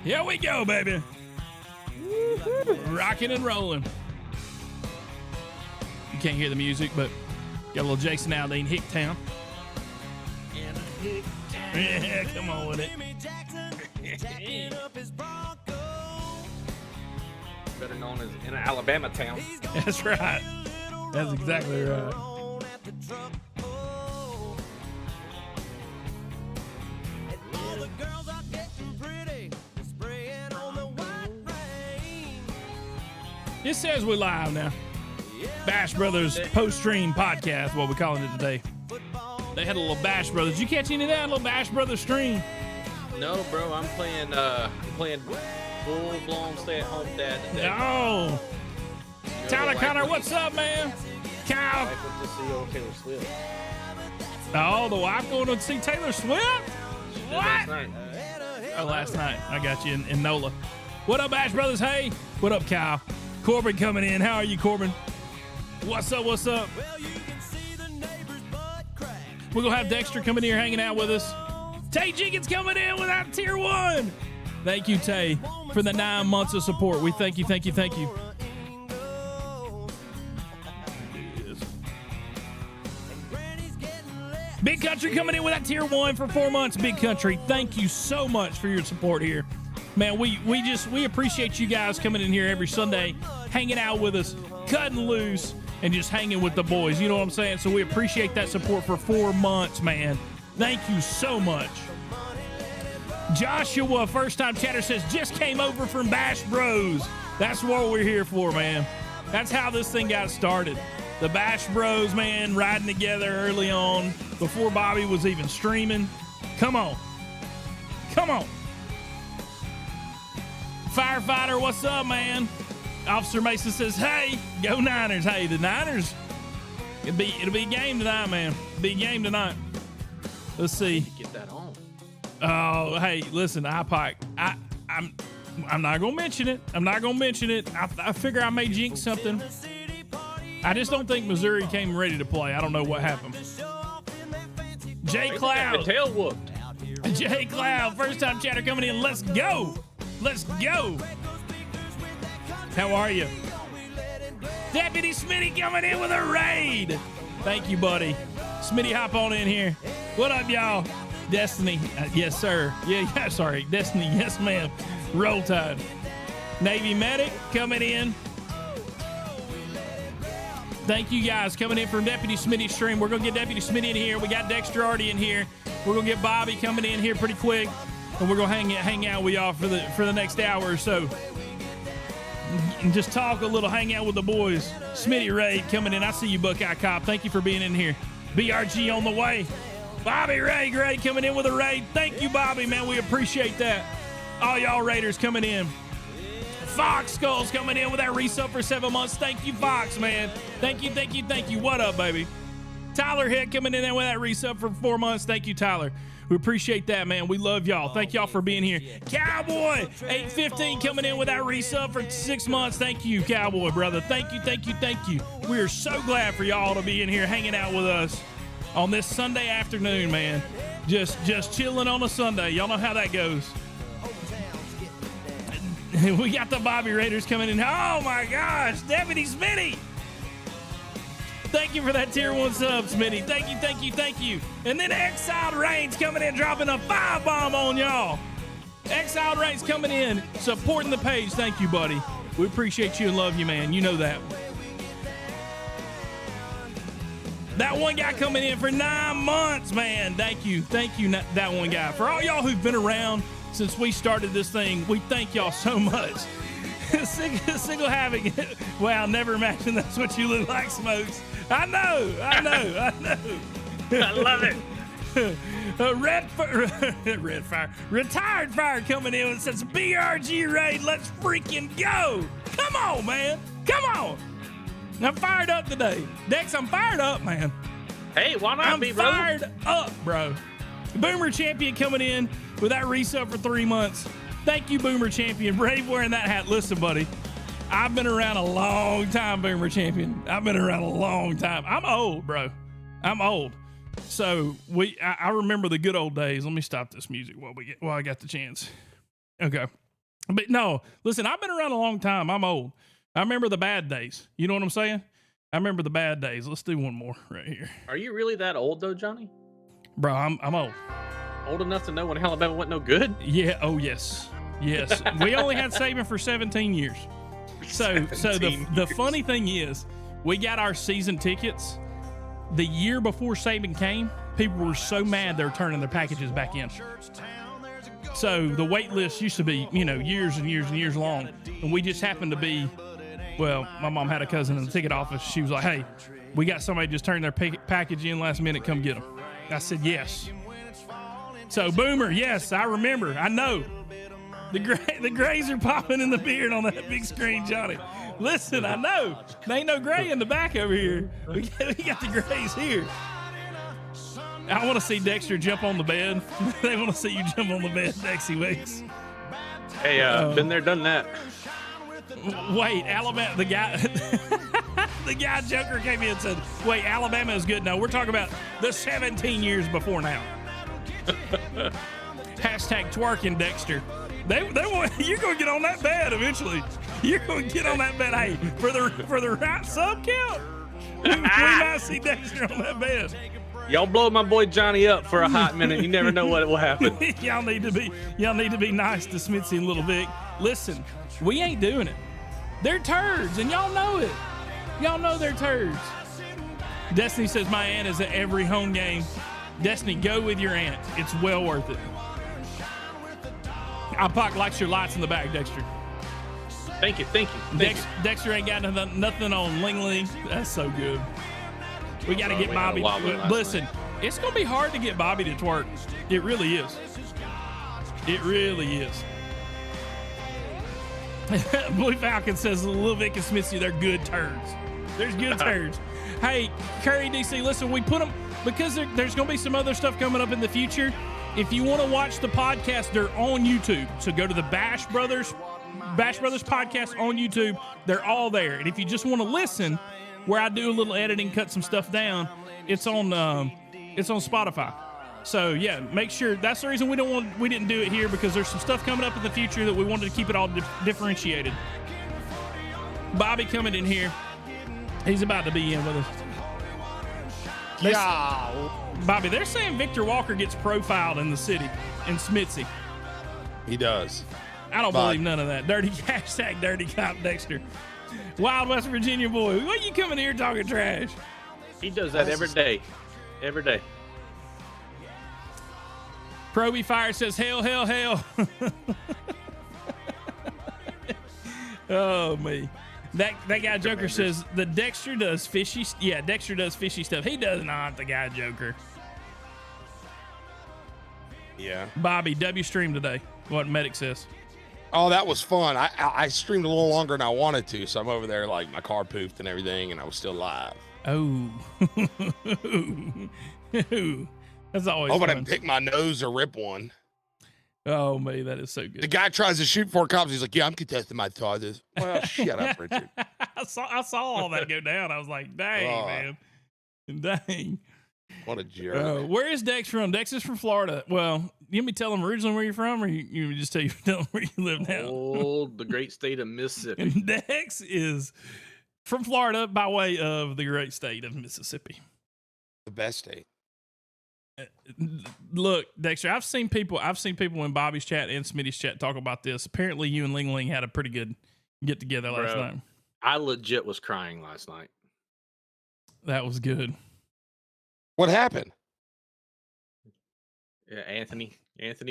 Here we go, baby. Rocking and rolling. You can't hear the music, but got a little Jason Aldean, Hicktown. Yeah, come on with it. Better known as in an Alabama town. That's right. That's exactly right. It says we're live now. Bash Brothers post-stream podcast, what we're calling it today. They had a little Bash Brothers. Did you catch any of that? A little Bash Brothers stream? No, bro. I'm playing full-blown stay-at-home dad today. Oh. Tyler Connor, what's up, man? Kyle. Wife went to see old Taylor Swift. Oh, the wife going to see Taylor Swift? What? Last night. Oh, last night. I got you in NOLA. What up, Bash Brothers? Hey. What up, Kyle? Corbin coming in. How are you, Corbin? What's up? What's up? We're going to have Dexter coming here hanging out with us. Tay Jenkins coming in with that tier 1. Thank you, Tay, for the 9 months of support. We thank you, thank you, thank you. Big Country coming in with that tier 1 for 4 months. Big Country, thank you so much for your support here. Man, we appreciate you guys coming in here every Sunday, hanging out with us, cutting loose, and just hanging with the boys. You know what I'm saying? So we appreciate that support for 4 months, man. Thank you so much. Joshua, first time chatter, says, just came over from Bash Bros. That's what we're here for, man. That's how this thing got started. The Bash Bros, man, riding together early on before Bobby was even streaming. Come on. Come on. Firefighter, what's up, man? Officer Mason says, hey, go Niners. Hey, the Niners, it'll be a game tonight, man. It'll be a game tonight. Let's see. Get that on. Oh, hey, listen, iPike. I'm not gonna mention it. I'm not gonna mention it. I figure I may jinx something. I just don't think Missouri came ready to play. I don't know what happened. Jay Cloud. Tail whooped. Jay Cloud, first time chatter coming in. Let's go. Let's go. How are you? Deputy Smitty coming in with a raid. Thank you, buddy. Smitty, hop on in here. What up, y'all? Destiny. Yes, sir. Yeah, sorry. Destiny. Yes, ma'am. Roll Tide. Navy Medic coming in. Thank you guys coming in from Deputy Smitty's stream. We're going to get Deputy Smitty in here. We got Dexter already in here. We're going to get Bobby coming in here pretty quick. And we're going to hang out with y'all for the next hour or so. And just talk a little, hang out with the boys. Smitty Raid coming in. I see you, Buckeye Cop. Thank you for being in here. BRG on the way. Bobby Ray Gray coming in with a raid. Thank you, Bobby, man. We appreciate that. All y'all Raiders coming in. Fox Skulls coming in with that resub for 7 months. Thank you, Fox, man. Thank you, thank you, thank you. What up, baby? Tyler Hick coming in there with that resub for 4 months. Thank you, Tyler. We appreciate that, man. We love y'all. Thank y'all for being here. Cowboy 815 coming in with that resub for 6 months. Thank you, Cowboy, brother. Thank you, thank you, thank you. We are so glad for y'all to be in here hanging out with us on this Sunday afternoon, man. Just chilling on a Sunday. Y'all know how that goes. We got the Bobby Raiders coming in. Oh, my gosh. Deputy Smitty. Thank you for that tier 1 sub, Smitty. Thank you, thank you, thank you. And then Exiled Reigns coming in, dropping a 5-bomb on y'all. Exiled Reigns coming in, supporting the page. Thank you, buddy. We appreciate you and love you, man. You know that. That one guy coming in for 9 months, man. Thank you, that one guy. For all y'all who've been around since we started this thing, we thank y'all so much. Single having it. Wow, never imagined that's what you look like, Smokes. I know. I love it. Red Fire. Retired Fire coming in and says, BRG Raid, let's freaking go. Come on, man. Come on. I'm fired up today. Dex, I'm fired up, man. Hey, why not be, bro? I'm fired up, bro. Boomer Champion coming in with that resub for 3 months. Thank you, Boomer Champion. Brave wearing that hat. Listen, buddy, I've been around a long time, Boomer Champion. I've been around a long time. I'm old, bro. I'm old. So I remember the good old days. Let me stop this music while I got the chance. Okay. But no, listen, I've been around a long time. I'm old. I remember the bad days. You know what I'm saying? I remember the bad days. Let's do one more right here. Are you really that old though, Johnny? Bro, I'm old. Old enough to know when Alabama wasn't no good? Yeah. Oh, yes. Yes. We only had Saban for 17 years. So the funny thing is, we got our season tickets the year before Saban came. People were so mad they were turning their packages back in. So the wait list used to be, years and years and years long. And we just happened to be, well, my mom had a cousin in the ticket office. She was like, hey, we got somebody just turned their package in last minute. Come get them. I said, yes. So Boomer, yes, I remember. I know. The grays are popping in the beard on that big screen, Johnny. Listen, I know. There ain't no gray in the back over here. We got the grays here. I want to see Dexter jump on the bed. They want to see you jump on the bed, Dexy Weeks. Hey, been there, done that. Wait, Alabama, the guy Joker came in and said, wait, Alabama is good. No, we're talking about the 17 years before now. Hashtag twerking Dexter. They want, you're going to get on that bed eventually. You're going to get on that bed. Hey, for the right sub count, we might see Dexter on that bed. Y'all blow my boy Johnny up for a hot minute. You never know what will happen. y'all need to be nice to Smithy and Little Vic. Listen, we ain't doing it. They're turds, and y'all know it. Y'all know they're turds. Destiny says my aunt is at every home game. Destiny, go with your aunt. It's well worth it. Alpac likes your lights in the back, Dexter. Thank you. Dexter ain't got nothing on Ling Ling. That's so good. We got to get Bobby. Listen, it's going to be hard to get Bobby to twerk. It really is. It really is. Blue Falcon says Lil Vic and Smithy, they're good turds. There's good turds. Hey, Curry DC, listen, we put them because there's going to be some other stuff coming up in the future. If you want to watch the podcast, they're on YouTube. So go to the Bash Brothers podcast on YouTube. They're all there. And if you just want to listen, where I do a little editing, cut some stuff down, it's on Spotify. So yeah, make sure. That's the reason we didn't do it here, because there's some stuff coming up in the future that we wanted to keep it all differentiated. Bobby coming in here. He's about to be in with us. Bobby, they're saying Victor Walker gets profiled in the city, in Smitzy. He does. I don't believe none of that. Dirty cop Dexter. Wild West Virginia boy. What you coming here talking trash? He does that every day. Every day. Proby Fire says, hail, hail, hail. Oh, me. That guy Joker says the Dexter does fishy. Yeah, Dexter does fishy stuff. He does not, the guy Joker. Yeah. Bobby, W stream today. What Medic says. Oh, that was fun. I streamed a little longer than I wanted to, so I'm over there like my car pooped and everything, and I was still live. Oh. That's always hope I fun. didn't pick my nose or rip one. Oh, man, that is so good. The guy tries to shoot 4 cops. He's like, yeah, I'm contesting my charges. Well, shut up, Richard. I saw all that go down. I was like, dang, man. Dang. What a jerk. Where is Dex from? Dex is from Florida. Well, you want me to tell him originally where you're from, or you just tell him where you live now? Oh, the great state of Mississippi. And Dex is from Florida by way of the great state of Mississippi. The best state. Look, Dexter, I've seen people in Bobby's chat and Smitty's chat talk about this. Apparently, you and Ling Ling had a pretty good get together last night. I legit was crying last night. That was good. What happened? Yeah, Anthony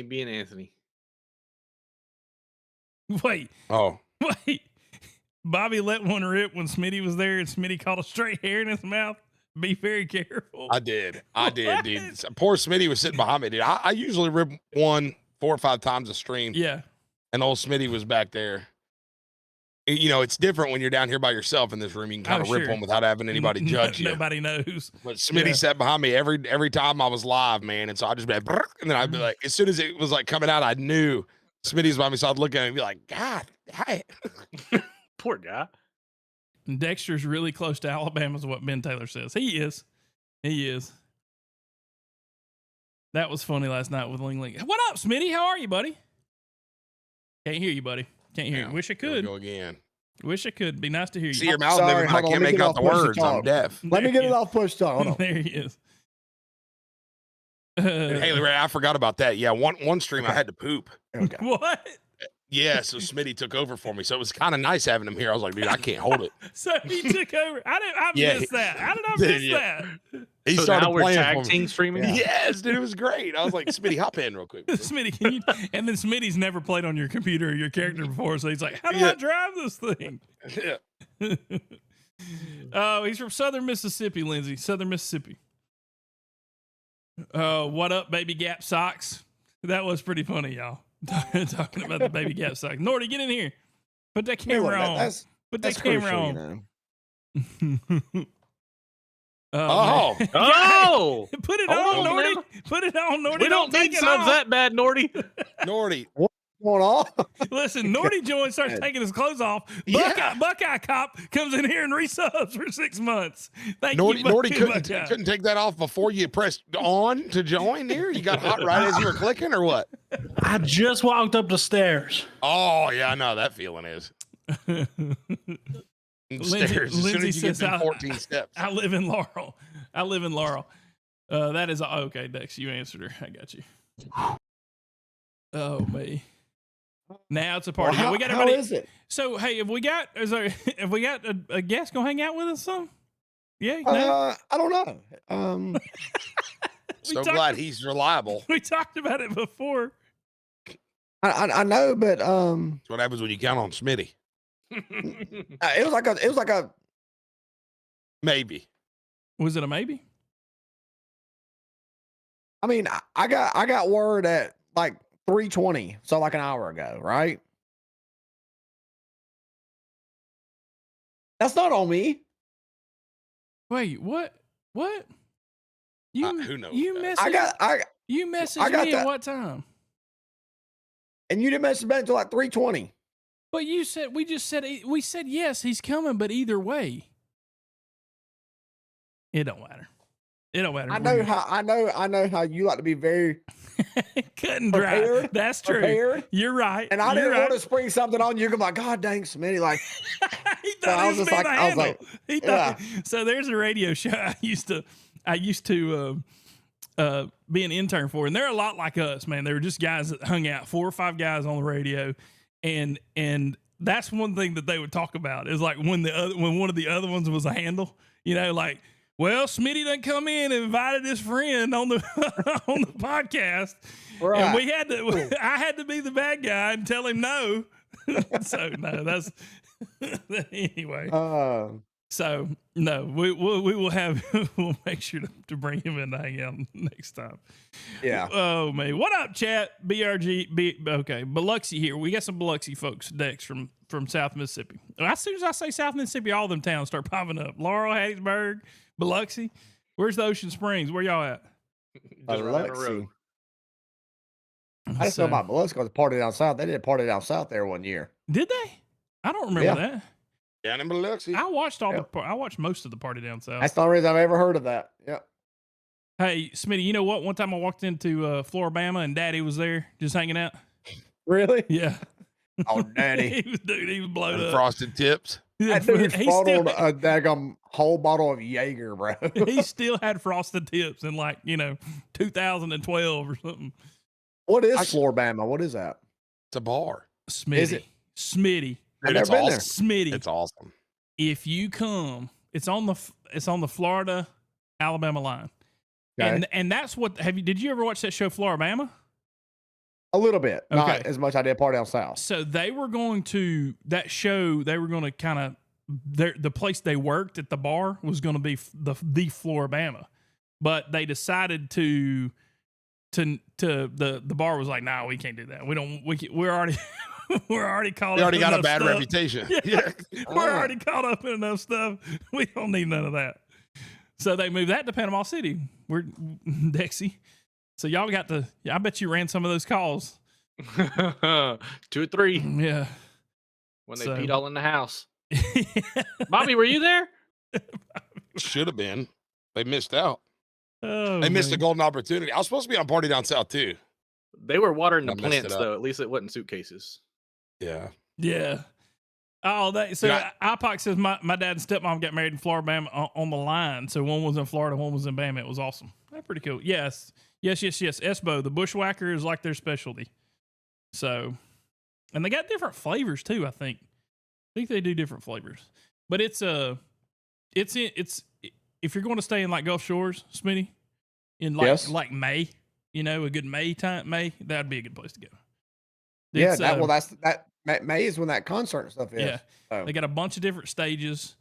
being Anthony. Wait. Bobby let one rip when Smitty was there, and Smitty caught a straight hair in his mouth. Be very careful. I did, dude. Poor Smitty was sitting behind me, dude. I usually rip one 4 or 5 times a stream. Yeah. And old Smitty was back there. You know, it's different when you're down here by yourself in this room. You can kind of rip one without having anybody judge you. Nobody knows. But Smitty sat behind me every time I was live, man. And so I'd just be like, and then I'd be like, as soon as it was like coming out, I knew Smitty's behind me. So I'd look at him and be like, God, hey. Poor guy. Dexter's really close to Alabama is what Ben Taylor says. He is. That was funny last night with Ling Ling. What up, Smitty? How are you, buddy? Can't hear you, buddy. Can't hear you. Wish I Here we could. go again. Wish I could. Be nice to hear you. See your mouth Sorry, moving, but I hold on, can't let me make get out off the push to words. I'm talk. deaf. Let me There get he it off push talk. Hold on. There he is. Hey, Ray, I forgot about that. Yeah, one stream I had to poop. Okay. What? Yeah, so Smitty took over for me. So it was kind of nice having him here. I was like, dude, I can't hold it. So he took over. I Yeah. missed that. How did I miss Yeah. that? He So started now we're playing tag for me. team streaming. Yeah. Yes, dude, it was great. I was like, Smitty, hop in real quick. Smitty, can you? And then Smitty's never played on your computer or your character before, so he's like, "How do Yeah. I drive this thing?" Yeah. Oh, he's from Southern Mississippi, Lindsay. Southern Mississippi. Oh, what up, baby Gap socks? That was pretty funny, y'all. Talking about the baby Gap socks. Nordy, get in here. Put that camera on. That's Put that that's camera crucial, on. you know. Oh, man. Oh, Put it Hold on, on Nordy. now. Put it on, Nordy. we don't take need it subs off. that bad, Nordy. Nordy. Going on? Listen, Nordy joins, starts taking his clothes off. Yeah. Buckeye Cop comes in here and resubs for 6 months. Thank Nordy, you, Nordy Buckeye. couldn't take that off before you pressed on to join here? You got hot right as you were clicking or what? I just walked up the stairs. Oh, yeah, I know how that feeling is. Stairs, as soon Lindsay as you get says them 14 steps. I live in Laurel. That is okay, Dex. You answered her. I got you. Oh me. Now it's a party. Well, we got how everybody. is it? So hey, have we got a guest gonna hang out with us? Some? Yeah. No? I don't know. So glad he's reliable. We talked about it before. I know, but That's what happens when you count on Smitty. it was like a Maybe. Was it a maybe? I mean, I got word at like 3:20, so like an hour ago, right? That's not on me. Wait, what? What? You Who knows, You guys? messaged you messaged got me at that. what time? And you didn't message back until like 3:20. But you said we said yes, he's coming, but either way, it don't matter. It don't matter. I know how you like to be very Cut and dry. Prepared? That's true. prepared. You're right. And I You're didn't right. want to spring something on you. I'm like, God dang, Smitty, like He So thought I he was was just being like- the I was handle. like, He thought, so there's a radio show I used to be an intern for, and they're a lot like us, man. They were just guys that hung out, 4 or 5 guys on the radio, and that's one thing that they would talk about is like when one of the other ones was a handle, like, well, Smitty done come in and invited his friend on the on the podcast, Right. and I had to be the bad guy and tell him no. So no, that's anyway. So no, we will have we'll make sure to bring him in to hang out next time. yeah. Oh man, what up, chat? Okay, Biloxi here. We got some Biloxi folks, Dex from South Mississippi. As soon as I say South Mississippi, all them towns start popping up. Laurel, Hattiesburg, Biloxi. Where's the Ocean Springs? Where y'all at? Just right down the road. I just know about Biloxi because party down south. They did a party down south there one year. Did they? I don't remember that. Down in Biloxi. I watched I watched most of the party down south. That's the only reason I've ever heard of that. Yep. Hey, Smitty, you know what? One time I walked into Floribama and Daddy was there just hanging out. Really? Yeah. Oh, Daddy. he was blowed up. Frosted tips. Yeah, That dude he still, bottled a daggum whole bottle of Jaeger, bro. he still had frosted tips in 2012 or something. What is Floribama? What is that? It's a bar. Smitty. Is it? Smitty. I've Dude, it's never been there. awesome. Smitty. It's awesome. If you come, it's on the Florida Alabama line. Okay. And that's what did you ever watch that show Floribama? A little bit. Okay. Not as much I did party down south. So they were going to kind of the place they worked at the bar was going to be the Floribama, but they decided to the bar was like, nah, we can't do that. We're already we're already caught. They already up in got a enough bad stuff. reputation. Yeah. We're already caught up in enough stuff. We don't need none of that. So they moved that to Panama City. We're Dexy. So y'all got to. I bet you ran some of those calls. 2 or 3 Yeah. when they So- beat all in the house. Bobby, were you there? Should have been. They missed out. Oh, They missed a man. golden opportunity. I was supposed to be on party down south too. They were watering the I messed plants it up. though. At least it wasn't suitcases. Yeah. Yeah. Oh, that so Yeah. IPOC says my dad and stepmom got married in Florida, Bama, on the line. So one was in Florida, one was in Bama. It was awesome. That's pretty cool. Yes. Esbo, the bushwhacker is like their specialty. So, and they got different flavors too. I think they do different flavors, but it's if you're going to stay in like Gulf Shores, Smitty, in like May, a good May, that'd be a good place to go. Yeah, May is when that concert and stuff is. Yeah, so. They got a bunch of different stages,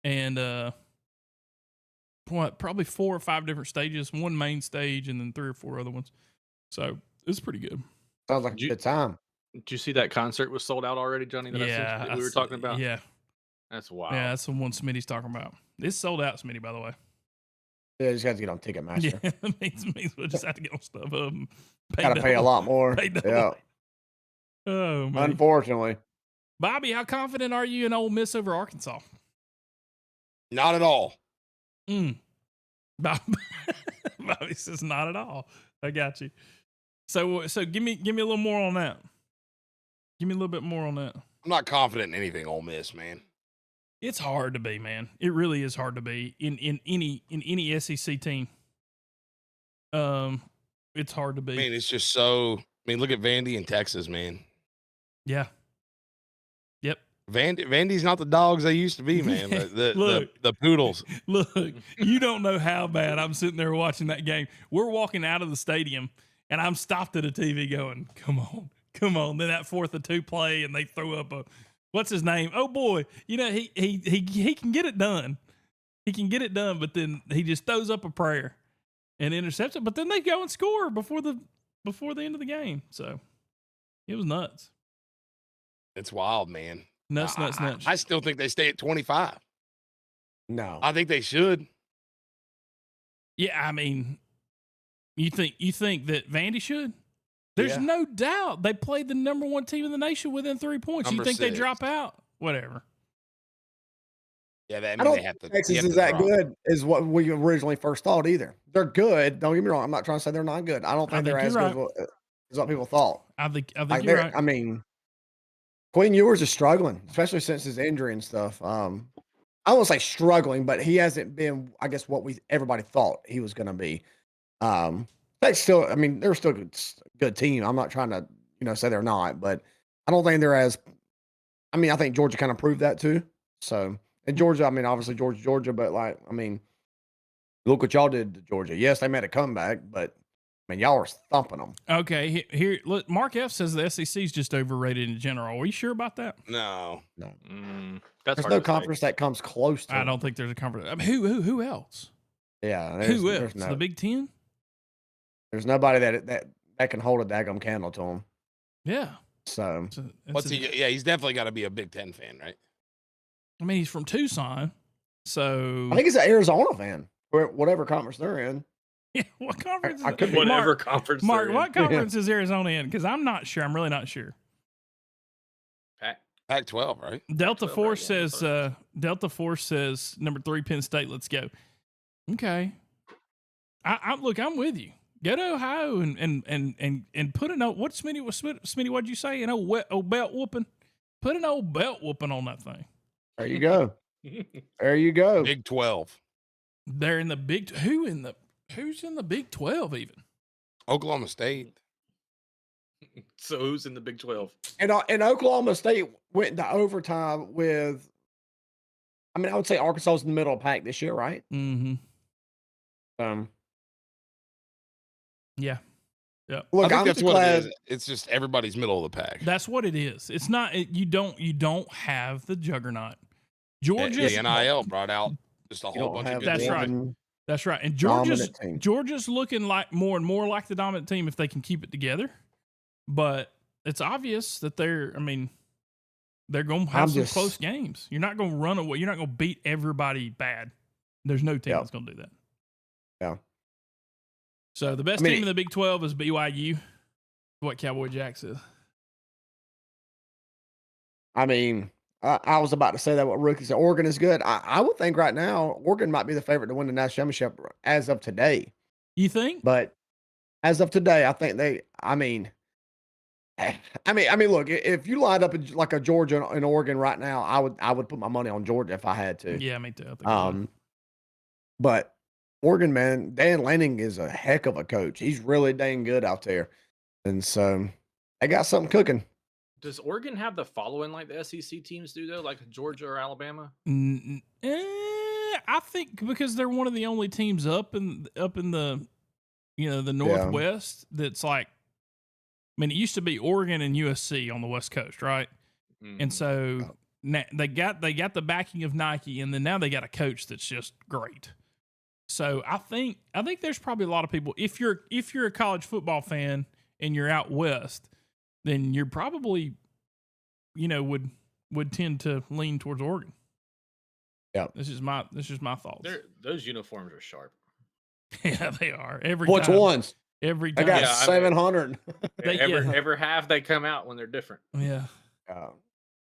and probably 4 or 5 different stages. One main stage, and then 3 or 4 other ones. So it's pretty good. Sounds like a good time. Did you see that concert was sold out already, Johnny? That Yeah, we were talking about. Yeah, that's wild. Yeah, that's the one Smitty's talking about. It's sold out, Smitty, by the way. Yeah, you just got to get on Ticketmaster. Yeah, means we'll just have to get on stuff. Got to pay a lot more. Yeah. Oh man. Unfortunately. Bobby, how confident are you in Ole Miss over Arkansas? Not at all. Bobby says not at all. I got you. So give me a little more on that. Give me a little bit more on that. I'm not confident in anything Ole Miss, man. It's hard to be, man. It really is hard to be in any SEC team. It's hard to be. I mean, it's just so. I mean, look at Vandy in Texas, man. Yeah. Yep. Vandy's not the dogs they used to be, man. The poodles. Look, you don't know how bad I'm sitting there watching that game. We're walking out of the stadium, and I'm stopped at a TV going, "Come on." Then that 4th and 2 play, and they throw up a. What's his name? Oh boy, he can get it done. He can get it done, but then he just throws up a prayer and intercepts it. But then they go and score before the end of the game. So it was nuts. It's wild, man. Nuts. I still think they stay at 25. No, I think they should. Yeah, I mean, you think that Vandy should? There's no doubt they played the number 1 team in the nation within 3 points. You think they drop out? Whatever. Yeah, I don't think Texas is that good is what we originally first thought either. They're good. Don't get me wrong. I'm not trying to say they're not good. I don't think they're as good as what people thought. I think you're right. I mean, Quinn Ewers is struggling, especially since his injury and stuff. I won't say struggling, but he hasn't been, I guess, what everybody thought he was going to be. They're still a good team. I'm not trying to, say they're not, but I don't think they're as. I mean, I think Georgia kind of proved that too. So, and Georgia, I mean, obviously Georgia, but look what y'all did to Georgia. Yes, they made a comeback, but y'all were thumping them. Okay, here, look, Mark F says the SEC is just overrated in general. Are you sure about that? No. There's no conference that comes close to. I don't think there's a conference. I mean, who else? Yeah, who else? The Big Ten. There's nobody that can hold a daggum candle to him. Yeah. So what's he? Yeah, he's definitely got to be a Big Ten fan, right? I mean, he's from Tucson, so I think he's an Arizona fan, or whatever conference they're in. Yeah, what conference? I could whatever conference. Mark, what conference is Arizona in? Because I'm not sure. I'm really not sure. Pac-12, right? Delta Force says. Delta Force says number 3 Penn State. Let's go. Okay. I'm with you. Go to Ohio and put an old, Smitty, what'd you say? An old belt whooping? Put an old belt whooping on that thing. There you go. There you go. Big 12. They're in the Big. Who's in the Big 12 even? Oklahoma State. So who's in the Big 12? And Oklahoma State went into overtime with. I mean, I would say Arkansas is in the middle of the pack this year, right? Mm-hmm. Yeah. Yeah. Look, I think that's what it is. It's just everybody's middle of the pack. That's what it is. It's not. You don't have the juggernaut. Georgia. The NIL brought out just a whole bunch of good. That's right. That's right. And Georgia's looking like more and more like the dominant team if they can keep it together. But it's obvious that they're going to have some close games. You're not going to run away. You're not going to beat everybody bad. There's no team that's going to do that. Yeah. So the best team in the Big 12 is BYU. What Cowboy Jack says. I mean, I was about to say that what Rookie said. Oregon is good. I would think right now Oregon might be the favorite to win the national championship as of today. You think? But as of today, I think they. I mean, I mean, look, if you lined up like a Georgia and Oregon right now, I would put my money on Georgia if I had to. Yeah, me too. I think I would. But Oregon, man, Dan Lanning is a heck of a coach. He's really dang good out there, and so they got something cooking. Does Oregon have the following like the SEC teams do though, like Georgia or Alabama? I think because they're one of the only teams up in the the Northwest that's like, I mean, it used to be Oregon and USC on the West Coast, right? And so now they got the backing of Nike, and then now they got a coach that's just great. So I think there's probably a lot of people. If you're a college football fan and you're out west, then you're probably, would tend to lean towards Oregon. Yeah, this is my thoughts. Those uniforms are sharp. Yeah, they are. Which time. ones? Every time. I got 700. Every half they come out when they're different. Yeah.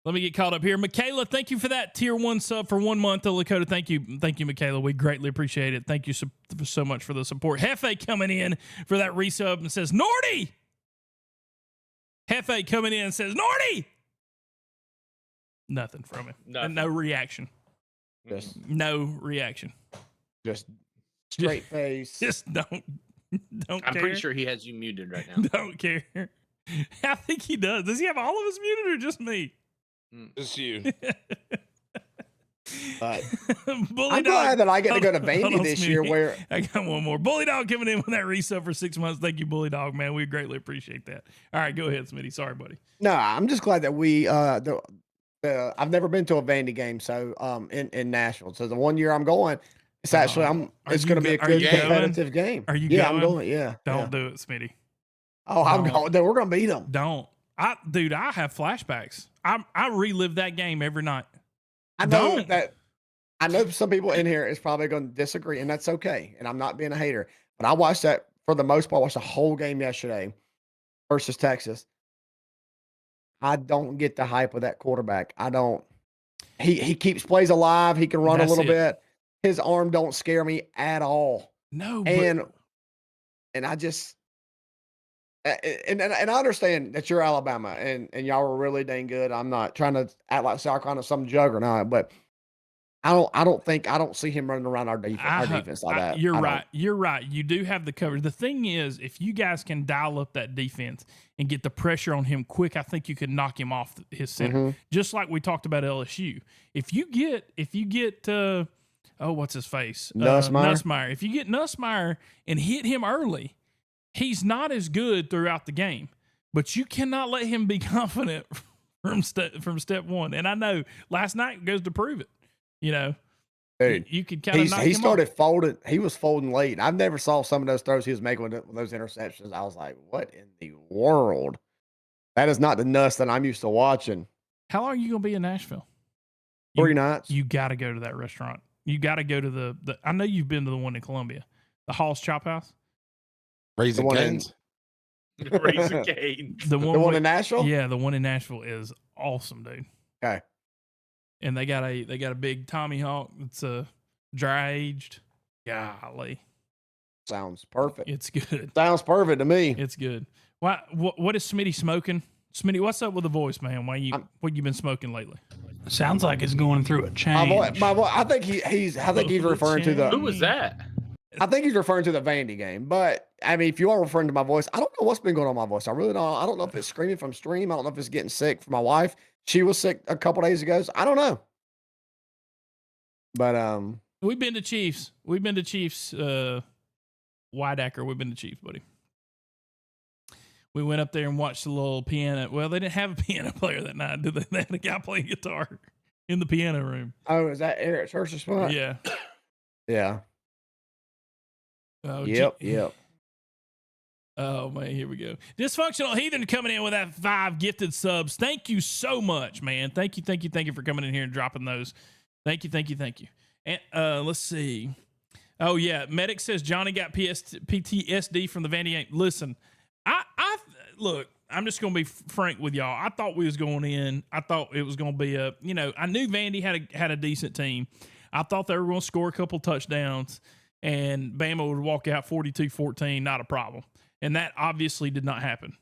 Let me get caught up here. Michaela, thank you for that tier 1 sub for 1 month. Lakota, thank you, Michaela. We greatly appreciate it. Thank you so much for the support. Hefe coming in for that resub and says, Nordy! Hefe coming in and says, Nordy! Nothing from him. Nothing. No reaction. No reaction. Just straight face. Just don't I'm care. pretty sure he has you muted right now. Don't care. I think he does. Does he have all of us muted or just me? Just you. But Bully I'm Dog. glad that I get to go to Hold Vandy on, this Smitty. year where I got one more. Bully Dog coming in with that resub for 6 months. Thank you, Bully Dog, man. We greatly appreciate that. All right, go ahead, Smitty. Sorry, buddy. No, I'm just glad that we I've never been to a Vandy game, so in Nashville. So the 1 year I'm going, it's actually it's going to be a good competitive game. Are you going? going? I'm going. Yeah. Don't do it, Smitty. Oh, I'm going. We're going to beat them. Don't. I have flashbacks. I relive that game every night. I know that. I know some people in here is probably going to disagree, and that's okay. And I'm not being a hater, but I watched that for the most part. I watched the whole game yesterday versus Texas. I don't get the hype of that quarterback. I don't. He keeps plays alive. He can run a little bit. His arm don't scare me at all. No, and I just and I understand that you're Alabama and y'all were really dang good. I'm not trying to act like South Carolina some juggernaut, but I don't see him running around our defense like that. You're right. You're right. You do have the coverage. The thing is, if you guys can dial up that defense and get the pressure on him quick, I think you could knock him off his center. Just like we talked about LSU. If you get what's his face? Nussmeier. If you get Nussmeier and hit him early, he's not as good throughout the game. But you cannot let him be confident from step one. And I know last night goes to prove it. Dude, you could kind of knock him he started off. folding. He was folding late. I've never saw some of those throws he was making with those interceptions. I was like, what in the world? That is not the nuss that I'm used to watching. How long are you going to be in Nashville? 3 nights. You got to go to that restaurant. You got to go to the I know you've been to the one in Columbia, the Hall's Chop House. Raising Cane's. Raising Cane's. The one in Nashville? Yeah, the one in Nashville is awesome, dude. Okay. And they got a big Tommy Hawk that's dry aged. Golly. Sounds perfect. It's good. Sounds perfect to me. It's good. What is Smitty smoking? Smitty, what's up with the voice, man? What you been smoking lately? Sounds like it's going through a change. My boy, I think he's referring to the. Who was that? I think he's referring to the Vandy game. But I mean, if you are referring to my voice, I don't know what's been going on with my voice. I really don't. I don't know if it's screaming from stream. I don't know if it's getting sick from my wife. She was sick a couple days ago. So I don't know. But we've been to Chiefs. We've been to Chiefs. Wideacker. We've been to Chiefs, buddy. We went up there and watched the little piano. Well, they didn't have a piano player that night, did they? They had a guy playing guitar in the piano room. Oh, is that Eric Church's spot? Yeah. Yeah. Oh, yep. Oh, man, here we go. Dysfunctional Heathen coming in with that 5 gifted subs. Thank you so much, man. Thank you for coming in here and dropping those. Thank you. And let's see. Oh, yeah. Medic says Johnny got PTSD from the Vandy game. Listen, I look, I'm just going to be frank with y'all. I thought we was going in. I thought it was going to be I knew Vandy had a decent team. I thought they were going to score a couple touchdowns and Bama would walk out 42-14, not a problem. And that obviously did not happen.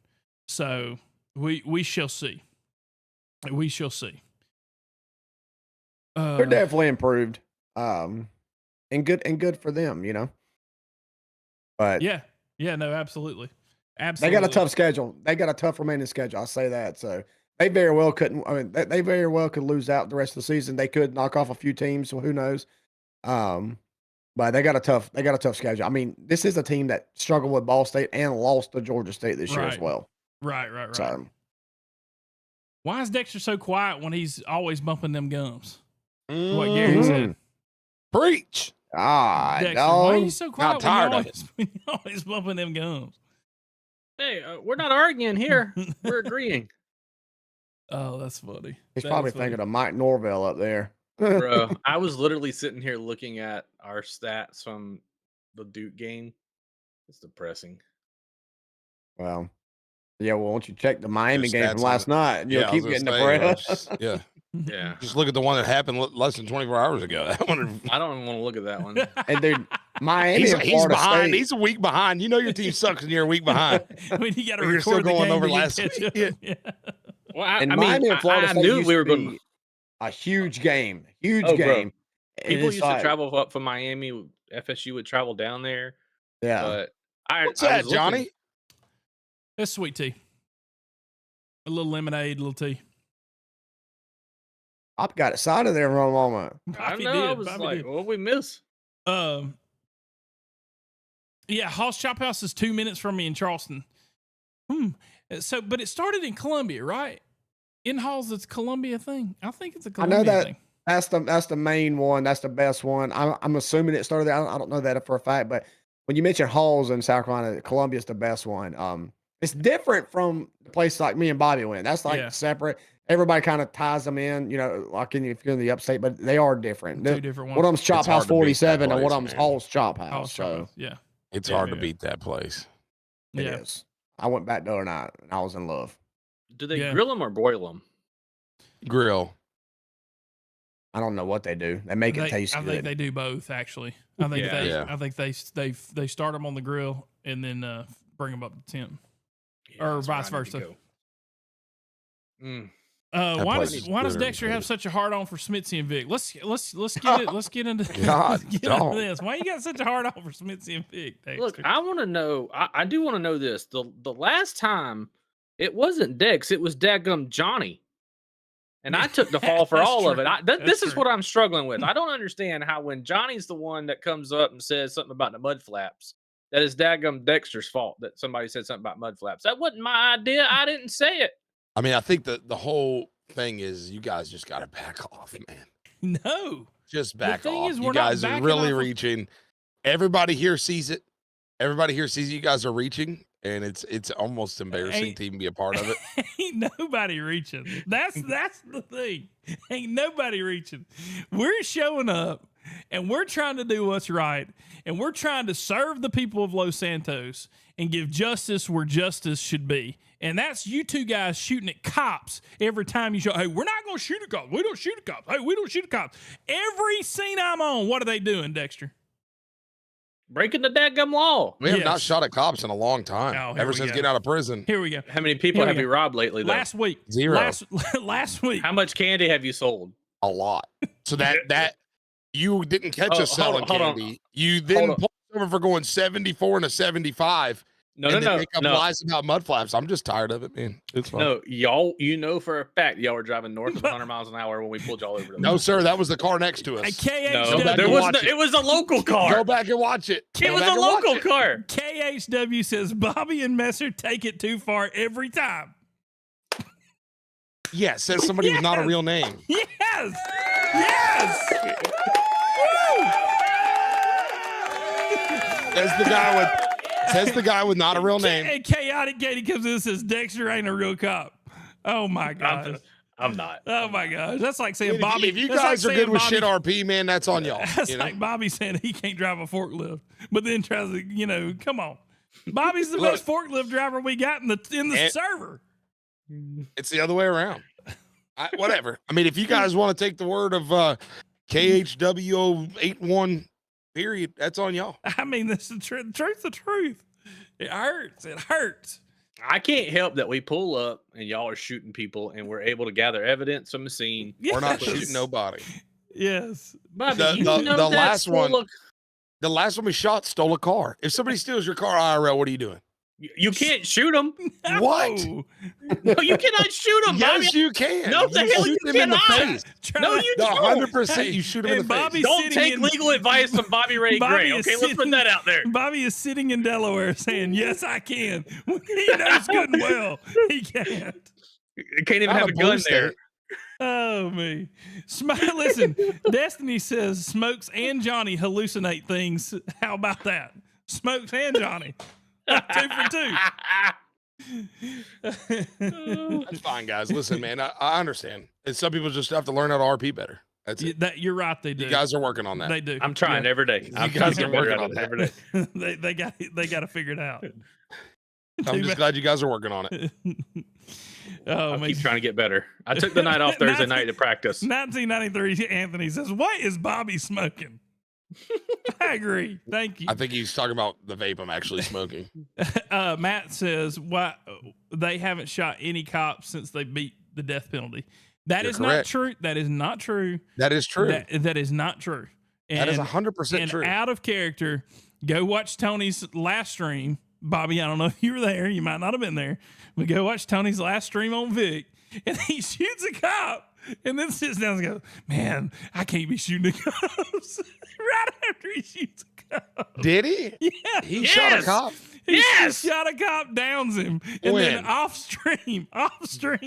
So We shall see. We shall see. They're definitely improved. And good for them, But yeah, no, absolutely. They got a tough schedule. They got a tough remaining schedule. I'll say that. So they very well couldn't. I mean, they very well could lose out the rest of the season. They could knock off a few teams. So who knows? But they got a tough schedule. I mean, this is a team that struggled with Ball State and lost to Georgia State this year as well. Right. So why is Dexter so quiet when he's always bumping them gums? What Gary said. Preach. Dexter, why are you so quiet when you're always bumping them gums? Hey, we're not arguing here. We're agreeing. Oh, that's funny. He's probably thinking of Mike Norvell up there. Bro, I was literally sitting here looking at our stats from the Duke game. It's depressing. Well, yeah. Well, won't you check the Miami Their game stats from last night? And you'll keep getting depressed. Yeah. Yeah. Just look at the one that happened less than 24 hours ago. That one. I don't even want to look at that one. And dude, Miami, he's Florida behind. State. He's a week behind. You know your team sucks when you're a week behind. I mean, you got to You're still record the going game over to get last catch week. up. Yeah. Well, And I Miami mean, and Florida I State knew used we to were going be a huge game. Huge Oh, bro. game. And People it's used to like- travel up from Miami. FSU would travel down there. Yeah. But What's I that, was Johnny? looking- That's sweet tea. A little lemonade, a little tea. I got excited there for a moment. I Bobby know. I did, was Bobby like, did. what we miss? Yeah, Hall's Chop House is 2 minutes from me in Charleston. So, but it started in Columbia, right? In Hall's, it's a Columbia thing. I think it's a Columbia thing. That's the main one. That's the best one. I'm assuming it started there. I don't know that for a fact, but when you mention Halls in South Carolina, Columbia's the best one. It's different from the place like me and Bobby went. That's like separate. Everybody kind of ties them in, like if you're in the upstate, but they are different. Two different ones. One of them's Chop It's House hard to beat that 47 and one place, of them's man. Hall's Chop House. Hall's Chop So House, yeah. It's Yeah, hard yeah. to beat that place. it is. I went back the other night and I was in love. Do they Yeah. grill them or boil them? Grill. I don't know what they do. They make it taste I good. think they do both, actually. I think Yeah. I think they start them on the grill and then bring them up to temp. Or that's where vice I need to versa. go. Mm. Why place does is why does good, Dexter man. have such a hard on for Smitzy and Vic? Let's get it. Let's get into God, let's get don't. into this. Why you got such a hard on for Smitzy and Vic, Dexter? Look, I want to know. I do want to know this. The last time, it wasn't Dex. It was Dadgum Johnny, and I took the fall for That's all of true. it. That's This is true. what I'm struggling with. I don't understand how when Johnny's the one that comes up and says something about the mud flaps, that is Dadgum Dexter's fault that somebody said something about mud flaps. That wasn't my idea. I didn't say it. I mean, I think the whole thing is you guys just got to back off, man. No. Just back thing off. is, You we're not guys are backing really off of- reaching. Everybody here sees it. Everybody here sees you guys are reaching, and it's almost embarrassing Ain't- to even be a part of it. Ain't nobody reaching. That's the thing. Ain't nobody reaching. We're showing up and we're trying to do what's right, and we're trying to serve the people of Los Santos and give justice where justice should be. And that's you two guys shooting at cops every time you show. Hey, we're not going to shoot at cops. We don't shoot at cops. Hey, we don't shoot at cops. Every scene I'm on, what are they doing, Dexter? Breaking the Dadgum law. We have not Yes. shot at cops in a long time. Oh, here Ever we since go. getting out of prison. Here we go. How many people Here we have go. you robbed lately, though? Last week. Zero. Last week. How much candy have you sold? A lot. So that you didn't catch Oh, us selling hold on. candy. You then Hold on. pulled us over for going 74 and a 75. No, and then no, make up no. lies about mud flaps. I'm just tired of it, man. It's fine. No, y'all, for a fact y'all were driving north of 100 miles an hour when we pulled y'all over. No, sir. That was the car next to Hey, us. KHW. Go back there and was watch it. it was a local car. Go back and watch it. It Go was back a and watch local it. car. KHW says Bobby and Messer take it too far every time. Yeah, it says somebody with not a Yes. real name. Yes. Yes. Says the guy with not a real name. And Chaotic Katie comes in and says Dexter ain't a real cop. Oh my gosh. I'm not. Oh my gosh. That's like saying If Bobby. you that's guys like are good saying with Bobby- shit RP, man, that's on y'all. That's You know? like Bobby saying he can't drive a forklift, but then tries to, come on. Bobby's the Look. best forklift driver we got in the And- server. It's the other way around. Whatever. I mean, if you guys want to take the word of KHW81 period, that's on y'all. I mean, this is the truth. The truth. It hurts. It hurts. I can't help that we pull up and y'all are shooting people and we're able to gather evidence from the scene. We're not Yes. shooting nobody. Yes. Bobby, The- you the- know the that's last one- full of- The last one we shot stole a car. If somebody steals your car IRL, what are you doing? You can't shoot them. What? No. No, you cannot shoot them, Bobby. Yes, you can. No, the hell you shoot them in the cannot. face. No, you No, don't. 100%. You shoot them in And the face. Bobby's Don't sitting take in- legal advice from Bobby Ray Bobby Gray. is Okay, let's put sitting- that out there. Bobby is sitting in Delaware saying, "Yes, I can." He knows good and well he can't. You can't even Not have a a gun blue there. state. Oh me. Listen, Destiny says Smokes and Johnny hallucinate things. How about that? Smokes and Johnny. 2 for 2. That's fine, guys. Listen, man, I understand. And some people just have to learn how to RP better. That's it. You're right. They do. You guys are working on that. They do. I'm trying every day. I'm guys trying are to get better working at on it that. every day. they got to figure it out. I'm just glad you guys are working on it. Oh, I man. keep trying to get better. I took the night off Thursday night to practice. 1993, Anthony says, "What is Bobby smoking?" I agree. Thank you. I think he's talking about the vape I'm actually smoking. Matt says, "Why they haven't shot any cops since they beat the death penalty?" That You're is not correct. true. That is not true. That is true. That is not true. That is And- 100% and true. out of character, go watch Tony's last stream. Bobby, I don't know if you were there. You might not have been there. But go watch Tony's last stream on Vic. And he shoots a cop and then sits down and goes, "Man, I can't be shooting the cops." Right after he shoots a cop. Did he? Yeah. He shot a Yes! cop. He Yes! shot a cop, downs him. And When? then off stream,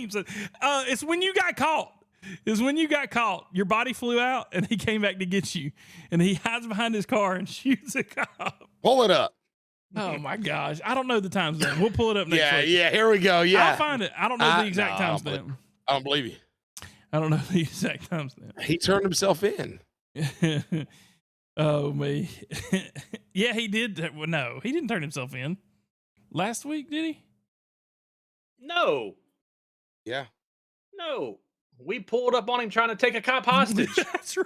said, it's when you got caught. Is when you got caught. Your body flew out and he came back to get you. And he hides behind his car and shoots a cop. Pull it up. Oh my gosh. I don't know the time stamp. We'll pull it up next Yeah, week. yeah. Here we go. Yeah. I'll find it. I don't know the exact no, time I don't believe- stamp. I don't believe you. I don't know the exact time stamp. He turned himself in. Oh me. Yeah, he did. Well, no, he didn't turn himself in. Last week, did he? No, Yeah. no. We pulled up on him trying to take a cop hostage. That's right.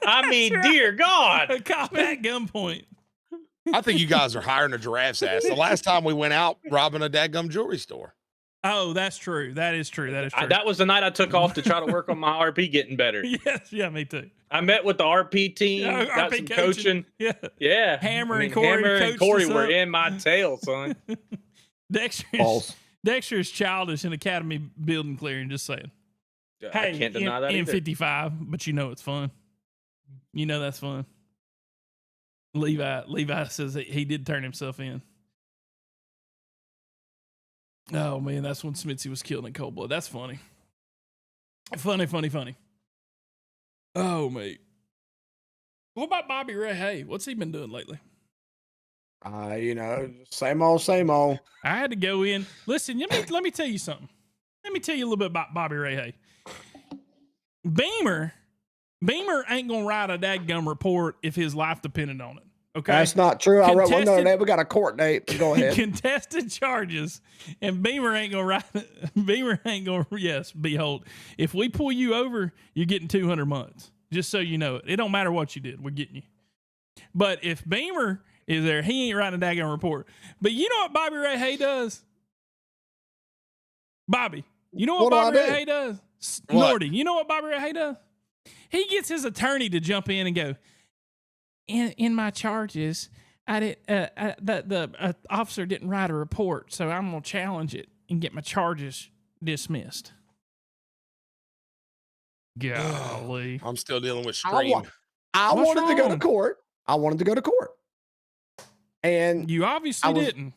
I mean, That's right. dear God. A cop at gunpoint. I think you guys are hiring a giraffe's ass. The last time we went out robbing a dadgum jewelry store. Oh, that's true. That is true. That is true. That was the night I took off to try to work on my RP getting better. Yes, yeah, me too. I met with the RP team, Yeah, got RP some coaching. coaching. Yeah. Yeah. Hammer and Corey Hammer and coached Corey us were up. in my tail, son. Dexter is childish in Academy building clearing, just saying. I can't deny that in either. 55, but you know it's fun. You know that's fun. Levi says that he did turn himself in. Oh man, that's when Smithy was killed in cold blood. That's funny. Funny. Oh mate. What about Bobby Ray Hay? What's he been doing lately? Same old. I had to go in. Listen, let me tell you something. Let me tell you a little bit about Bobby Ray Hay. Beamer ain't gonna write a dadgum report if his life depended on it. Okay, That's not true. I wrote one the other Contested- day. We got a court date. Go ahead. contested charges, and Beamer ain't gonna write. Beamer ain't gonna. Yes, behold, if we pull you over, you're getting 200 months. Just so you know it. It don't matter what you did. We're getting you. But if Beamer is there, he ain't writing a daggone report. But you know what Bobby Ray Hay does? Bobby, you know what What do Bobby I Ray do? Hay does? What? Nordy, you know what Bobby Ray Hay does? He gets his attorney to jump in and go, in my charges, I did the officer didn't write a report, so I'm gonna challenge it and get my charges dismissed. Golly. I'm still dealing with I stream. I What's wanted to go to wrong? court. And You obviously I was- didn't.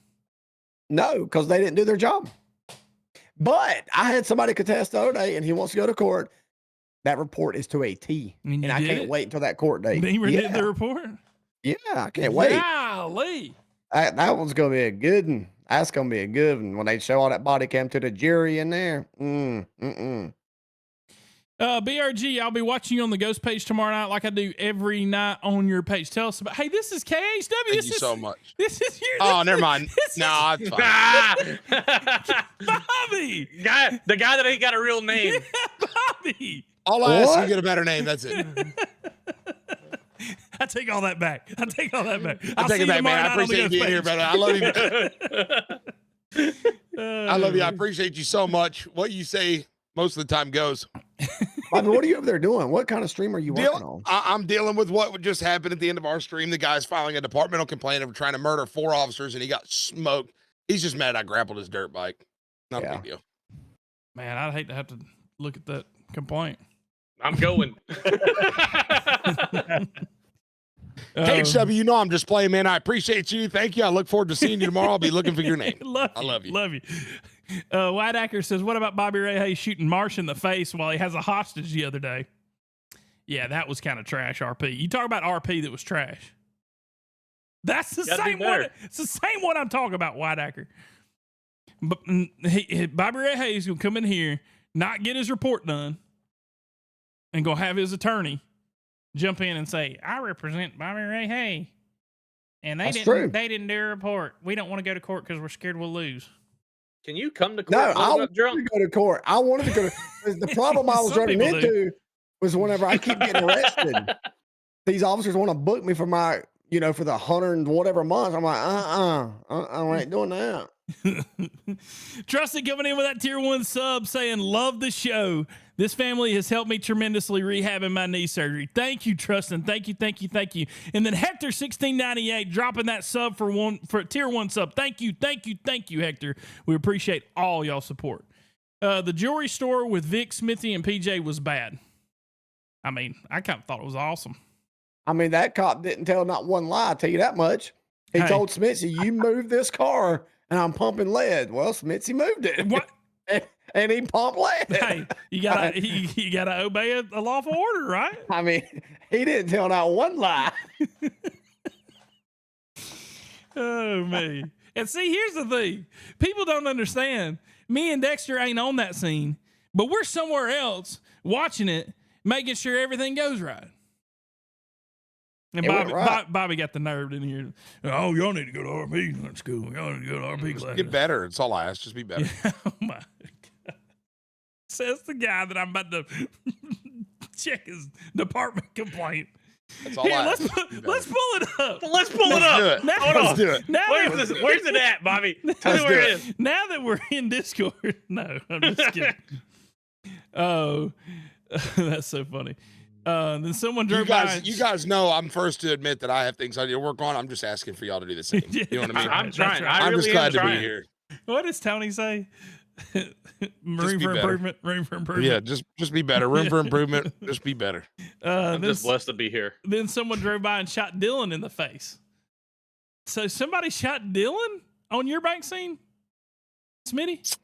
no, because they didn't do their job. But I had somebody contest the other day, and he wants to go to court. That report is to a T, And you and I did can't it? wait until that court date. Beamer yeah, did the report. yeah, I can't wait. Golly. That one's gonna be a good one. That's gonna be a good one when they show all that body cam to the jury in there. BRG, I'll be watching you on the Ghost page tomorrow night, like I do every night on your page. Tell us about. Hey, this is KHW. Thank This you is so much. This is your. Oh, this never is- mind. this is No, it's fine. Ah! Bobby. the guy that ain't got a real name. Bobby. All I ask is What? you get a better name. That's it. I take all that back. I I'll take see it back, you man. tomorrow I night on the appreciate you Ghost being here, page. brother. I love you. I love you. I appreciate you so much. What you say most of the time goes. I mean, what are you over there doing? What kind of stream are you working on? I'm dealing with what just happened at the end of our stream. The guy's filing a departmental complaint of trying to murder 4 officers, and he got smoked. He's just mad I grappled his dirt bike. Not a big deal. Man, I'd hate to have to look at that complaint. I'm going. KHW, you know I'm just playing, man. I appreciate you. Thank you. I look forward to seeing you tomorrow. I'll be looking for your name. I love you. Love you. White Acker says, what about Bobby Ray Hayes shooting Marsh in the face while he has a hostage the other day? Yeah, that was kind of trash, RP. You talk about RP that was trash. That's the same one. It's the same one I'm talking about, White Acker. But Bobby Ray Hayes going to come in here, not get his report done, and go have his attorney jump in and say, I represent Bobby Ray Hayes. And they didn't do a report. We don't want to go to court because we're scared we'll lose. Can you come to court? No, I wanted to go to court. I wanted to go to the problem I was running into was whenever I keep getting arrested, these officers want to book me for my, for the 100 and whatever months. I'm like, I ain't doing that. Trusty coming in with that tier 1 sub saying, love the show. This family has helped me tremendously rehabbing my knee surgery. Thank you, Trustin. Thank you. And then Hector 1698 dropping that sub for tier 1 sub. Thank you, Hector. We appreciate all y'all support. The jewelry store with Vic, Smithy, and PJ was bad. I mean, I kind of thought it was awesome. I mean, that cop didn't tell not one lie, I'll tell you that much. He told Smithy, you moved this car and I'm pumping lead. Well, Smithy moved it. What? And he pumped lead. Hey, you gotta obey a lawful order, right? I mean, he didn't tell not one lie. Oh man. And see, here's the thing. People don't understand. Me and Dexter ain't on that scene, but we're somewhere else watching it, making sure everything goes right. And Bobby got the nerve in here. Oh, y'all need to go to RP school. Y'all need to go to RP class. Get better. It's all I ask. Just be better. Oh my God. Says the guy that I'm about to check his department complaint. That's all I ask. Let's pull it up. Let's pull it up. Now, Let's do it. Where's it at, Bobby? Tell me where it is. Now that we're in Discord. No, I'm just kidding. Oh, that's so funny. Then someone drove by. You guys know I'm first to admit that I have things I need to work on. I'm just asking for y'all to do the same. You know what I mean? I'm trying. Right. I'm just glad to be here. What does Tony say? Room for improvement. Yeah, just be better. Room for improvement. Just be better. I'm just blessed to be here. Then someone drove by and shot Dylan in the face. So somebody shot Dylan on your bank scene, Smitty?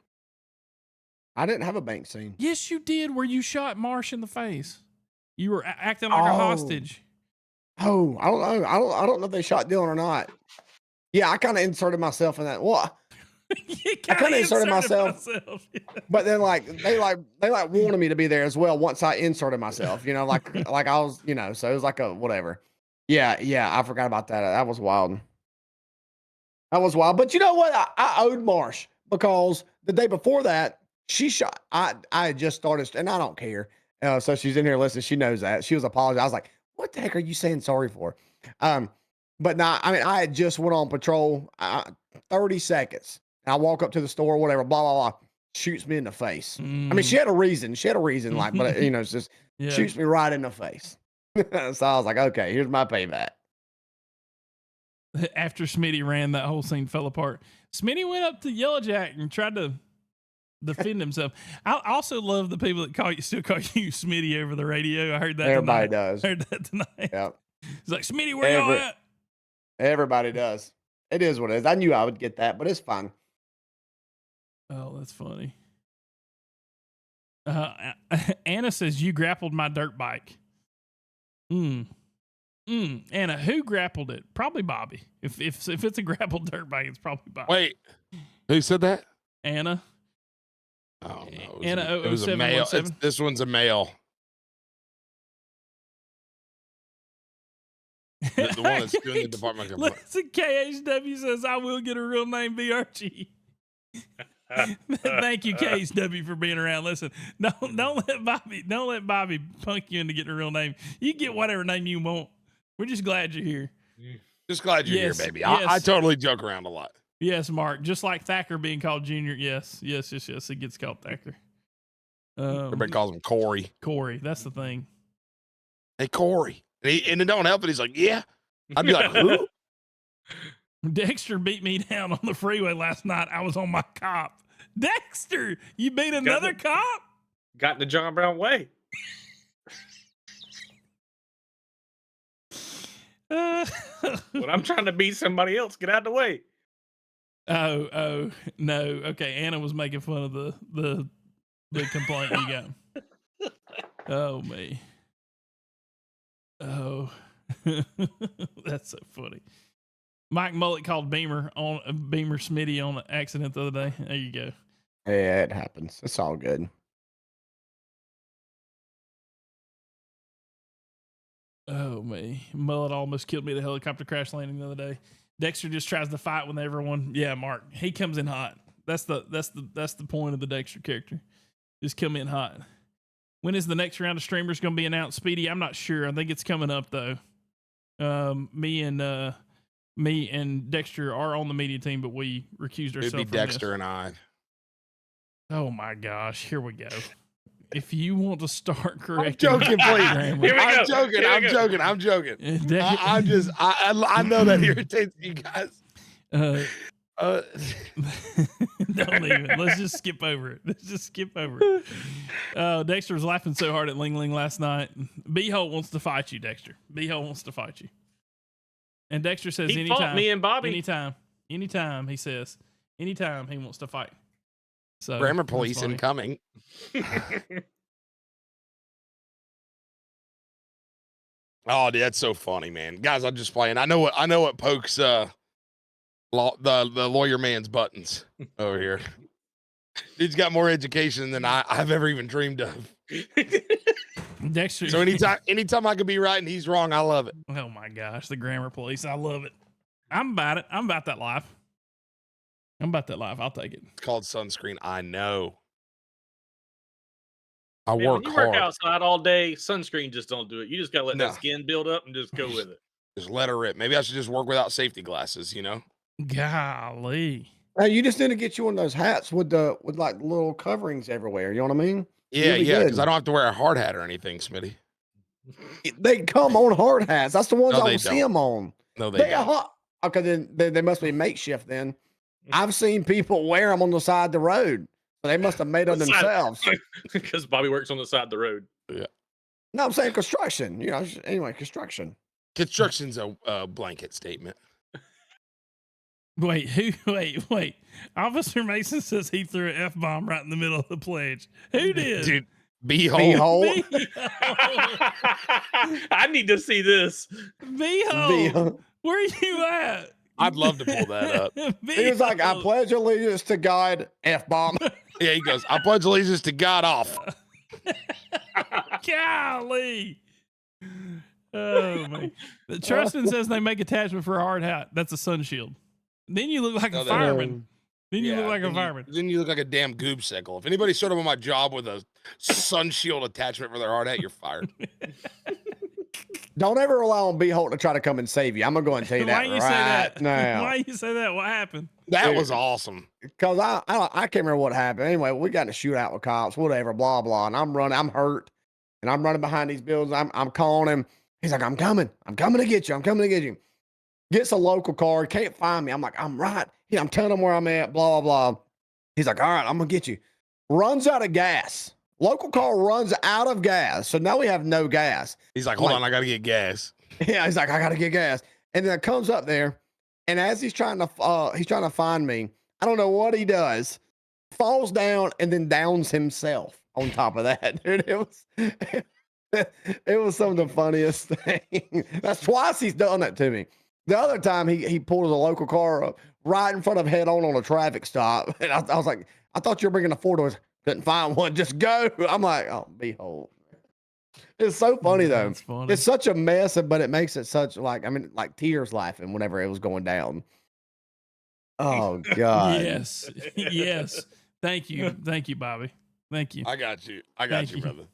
I didn't have a bank scene. Yes, you did. Where you shot Marsh in the face. You were acting like a hostage. Oh, I don't know. I don't know if they shot Dylan or not. Yeah, I kind of inserted myself in that. Well, I kind of inserted myself. But then they wanted me to be there as well once I inserted myself. Like I was, so it was like a whatever. Yeah, I forgot about that. That was wild. But you know what? I owed Marsh because the day before that she shot. I had just started, and I don't care. So she's in here listening. She knows that. She was apologizing. I was like, what the heck are you saying sorry for? But nah, I mean, I had just went on patrol 30 seconds. I walk up to the store, whatever, blah, blah, blah, shoots me in the face. I mean, she had a reason, like, but it's just shoots me right in the face. So I was like, okay, here's my payback. After Smitty ran, that whole scene fell apart. Smitty went up to Yellow Jack and tried to defend himself. I also love the people that still call you Smitty over the radio. I heard that. Everybody does. Heard that tonight. Yeah. He's like, Smitty, where y'all at? Everybody does. It is what it is. I knew I would get that, but it's fine. Oh, that's funny. Anna says you grappled my dirt bike. Anna, who grappled it? Probably Bobby. If it's a grappled dirt bike, it's probably Bobby. Wait, who said that? Anna. Oh no, Anna. It was a male. This one's a male. The one that's doing the department complaint. Listen, KHW says I will get a real name, BRG. Thank you, KHW, for being around. Listen, don't let Bobby punk you into getting a real name. You can get whatever name you want. We're just glad you're here. Just glad you're here, baby. I totally joke around a lot. Yes, Mark. Just like Thacker being called Junior. Yes. He gets called Thacker. Everybody calls him Corey. Corey. That's the thing. Hey, Corey. And it don't help it. He's like, yeah. I'd be like, who? Dexter beat me down on the freeway last night. I was on my cop. Dexter, you beat another cop? Got in the John Brown way. When I'm trying to beat somebody else, get out of the way. Oh, no. Okay, Anna was making fun of the complaint you got. Oh, me. Oh, that's so funny. Mike Mullet called Beamer Smitty on accident the other day. There you go. Yeah, it happens. It's all good. Oh, me. Mullet almost killed me at a helicopter crash landing the other day. Dexter just tries to fight with everyone. Yeah, Mark. He comes in hot. That's the point of the Dexter character. Just come in hot. When is the next round of streamers going to be announced, Speedy? I'm not sure. I think it's coming up though. Me and Dexter are on the media team, but we recused ourselves. It'd be Dexter and I. Oh my gosh, here we go. If you want to start correcting, joking, please. grammar, I'm joking. I know that irritates you guys. Don't even. Let's just skip over it. Dexter was laughing so hard at Ling Ling last night. B-Hole wants to fight you, Dexter. B-Hole wants to fight you. And Dexter says he anytime. Fought me and Bobby. Anytime, he says. Anytime he wants to fight. So Grammar police incoming. Oh, dude, that's so funny, man. Guys, I'm just playing. I know what pokes the lawyer man's buttons over here. Dude's got more education than I've ever even dreamed of. Dexter. So anytime I could be right and he's wrong, I love it. Oh my gosh, the grammar police. I love it. I'm about it. I'm about that life. I'll take it. It's called sunscreen. I know. I Man, work when you hard. work outside all day, sunscreen just don't do it. You just gotta let that skin build up and just go with it. Just let her rip. Maybe I should just work without safety glasses, you know? Golly. Hey, you just need to get you one of those hats with like little coverings everywhere. You know what I mean? Yeah, because I don't have to wear a hard hat or anything, Smitty. They come on hard hats. That's the ones No, I they don't see don't. them on. No, they don't. Are okay, then they must be makeshift then. I've seen people wear them on the side of the road. So they must have made them themselves. Because Bobby works on the side of the road. Yeah. No, I'm saying construction. You know, anyway, construction. Construction's a blanket statement. Wait. Officer Mason says he threw an F-bomb right in the middle of the pledge. Who did? Dude, B-hole. I need to see this. B-hole. Where are you at? I'd love to pull that up. He was like, I pledge allegiance to God, F-bomb. Yeah, he goes, I pledge allegiance to God off. Golly. Oh, man. Trustin says they make attachment for a hard hat. That's a sun shield. Then you look like a fireman. Then you look like a fireman. Then you look like a damn goobsicle. If anybody showed up on my job with a sun shield attachment for their hard hat, you're fired. Don't ever rely on B-Holt to try to come and save you. I'm gonna go and tell you that. Why you say that? Now. Why you say that? What happened? That was awesome. Because I can't remember what happened. Anyway, we got in a shootout with cops, whatever, blah blah. And I'm hurt, and I'm running behind these buildings. I'm calling him. He's like, I'm coming to get you. Gets a local car, can't find me. I'm like, I'm right. Yeah, I'm telling him where I'm at. Blah blah blah. He's like, all right, I'm gonna get you. Runs out of gas. Local car runs out of gas. So now we have no gas. He's like, hold on, I got to get gas. Yeah, he's like, I got to get gas. And then it comes up there. And as he's trying to find me, I don't know what he does, falls down and then downs himself on top of that. Dude, it was some of the funniest thing. That's twice he's done that to me. The other time he pulls a local car up right in front of head on a traffic stop. And I was like, I thought you were bringing a 4-door. Couldn't find one. Just go. I'm like, oh, behold. It's so funny though. Funny. It's such a mess, but it makes it such like tears laughing whenever it was going down. Oh God. Yes. Yes. Thank you, Bobby. Thank you. I got you. Brother.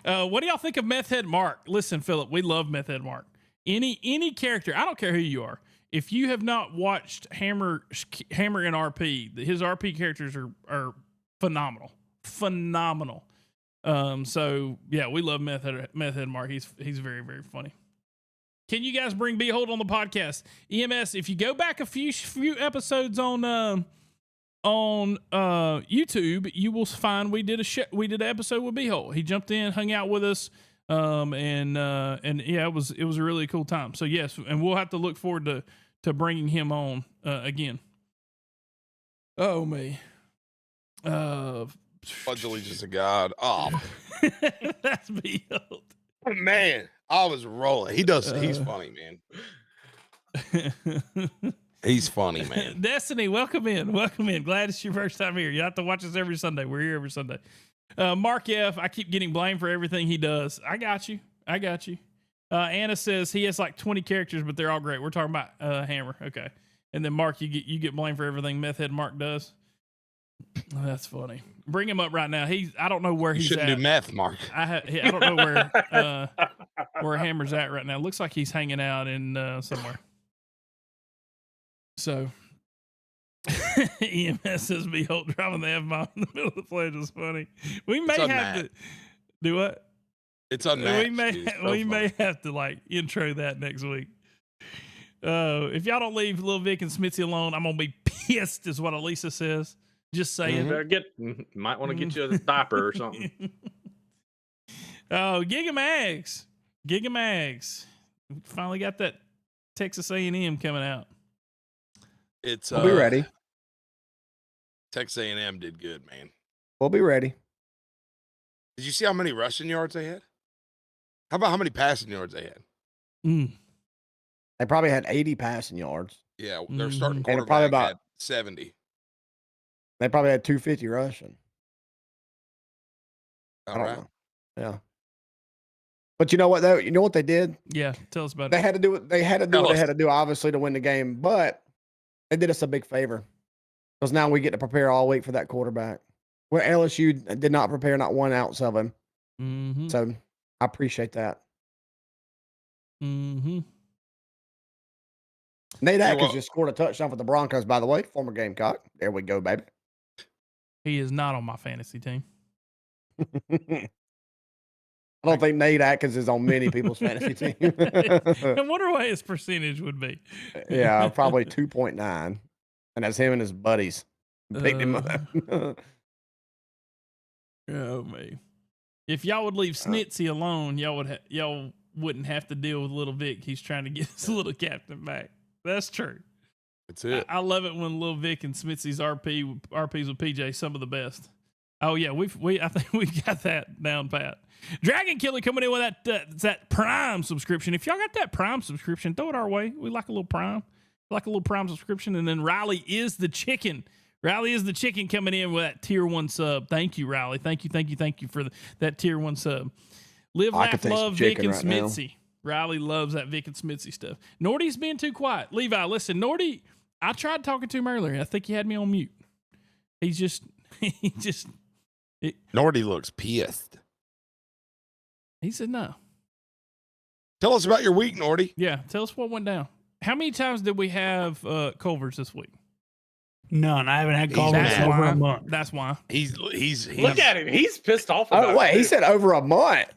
What do y'all think of Meth Head Mark? Listen, Philip, we love Meth Head Mark. Any character, I don't care who you are. if you have not watched Hammer in RP, his RP characters are phenomenal. So yeah, we love Meth Head Mark. He's very, very funny. Can you guys bring Behold on the podcast? EMS, if you go back a few episodes on YouTube, you will find we did an episode with Behold. He jumped in, hung out with us, and yeah, it was a really cool time. So yes, and we'll have to look forward to bringing him on again. Oh me, Pledge allegiance to God. Oh, that's Behold. Man, I was rolling. He's funny, man. He's funny, man. Destiny, welcome in. Glad it's your first time here. You have to watch us every Sunday. We're here every Sunday. Mark F, I keep getting blamed for everything he does. I got you. Anna says he has like 20 characters, but they're all great. We're talking about Hammer. Okay. And then Mark, you get blamed for everything Meth Head Mark does. Oh, that's funny. Bring him up right now. I don't know where he's shouldn't at. do meth, Mark. I don't know where Hammer's at right now. Looks like he's hanging out in somewhere. So EMS says Behold dropping the F-bomb in the middle of the pledge is funny. We may have to do what? It's unmatched. We may have to like intro that next week. If y'all don't leave Lil Vic and Smithy alone, I'm gonna be pissed, is what Elisa says. Just saying. Might want to get you a diaper or something. Oh, Gigamags. Finally got that Texas A&M coming out. We'll be ready. Texas A&M did good, man. We'll be ready. Did you see how many rushing yards they had? How about how many passing yards they had? They probably had 80 passing yards. Yeah, their starting probably quarterback about had 70. They probably had 250 rushing. All I don't right. know. Yeah. But you know what though? You know what they did? Yeah, tell us about They it. had to do what they had to do, obviously, to win the game. But they did us a big favor because now we get to prepare all week for that quarterback. Where LSU did not prepare not one ounce of him. Mm-hmm. So I appreciate that. Mm-hmm. Nate Atkins just scored a touchdown for the Broncos, by the way, former Gamecock. There we go, baby. He is not on my fantasy team. I don't think Nate Atkins is on many people's fantasy team. I wonder what his percentage would be. Yeah, probably 2.9. And that's him and his buddies. Picked him up. Oh, man. If y'all would leave Snitsy alone, y'all wouldn't have to deal with Little Vic. He's trying to get his little captain back. That's true. That's it. I love it when Lil Vic and Smitsy's RPs with PJ, some of the best. Oh yeah, I think we've got that down pat. Dragon Killer coming in with that Prime subscription. If y'all got that Prime subscription, throw it our way. We like a little Prime, subscription. And then Riley is the chicken. Coming in with that tier 1 sub. Thank you, Riley. Thank you for that tier 1 sub. Live, laugh, love Vic and Smitzy. Riley loves that Vic and Smitzy stuff. Nordy's being too quiet. Levi, listen, Nordy, I tried talking to him earlier. I think he had me on mute. Nordy looks pissed. He said no. Tell us about your week, Nordy. Yeah, tell us what went down. How many times did we have Culvers this week? None. I haven't had Culvers That's over why. a month. That's why. He's Look at him. He's pissed off about Oh, wait, it. he said over a month.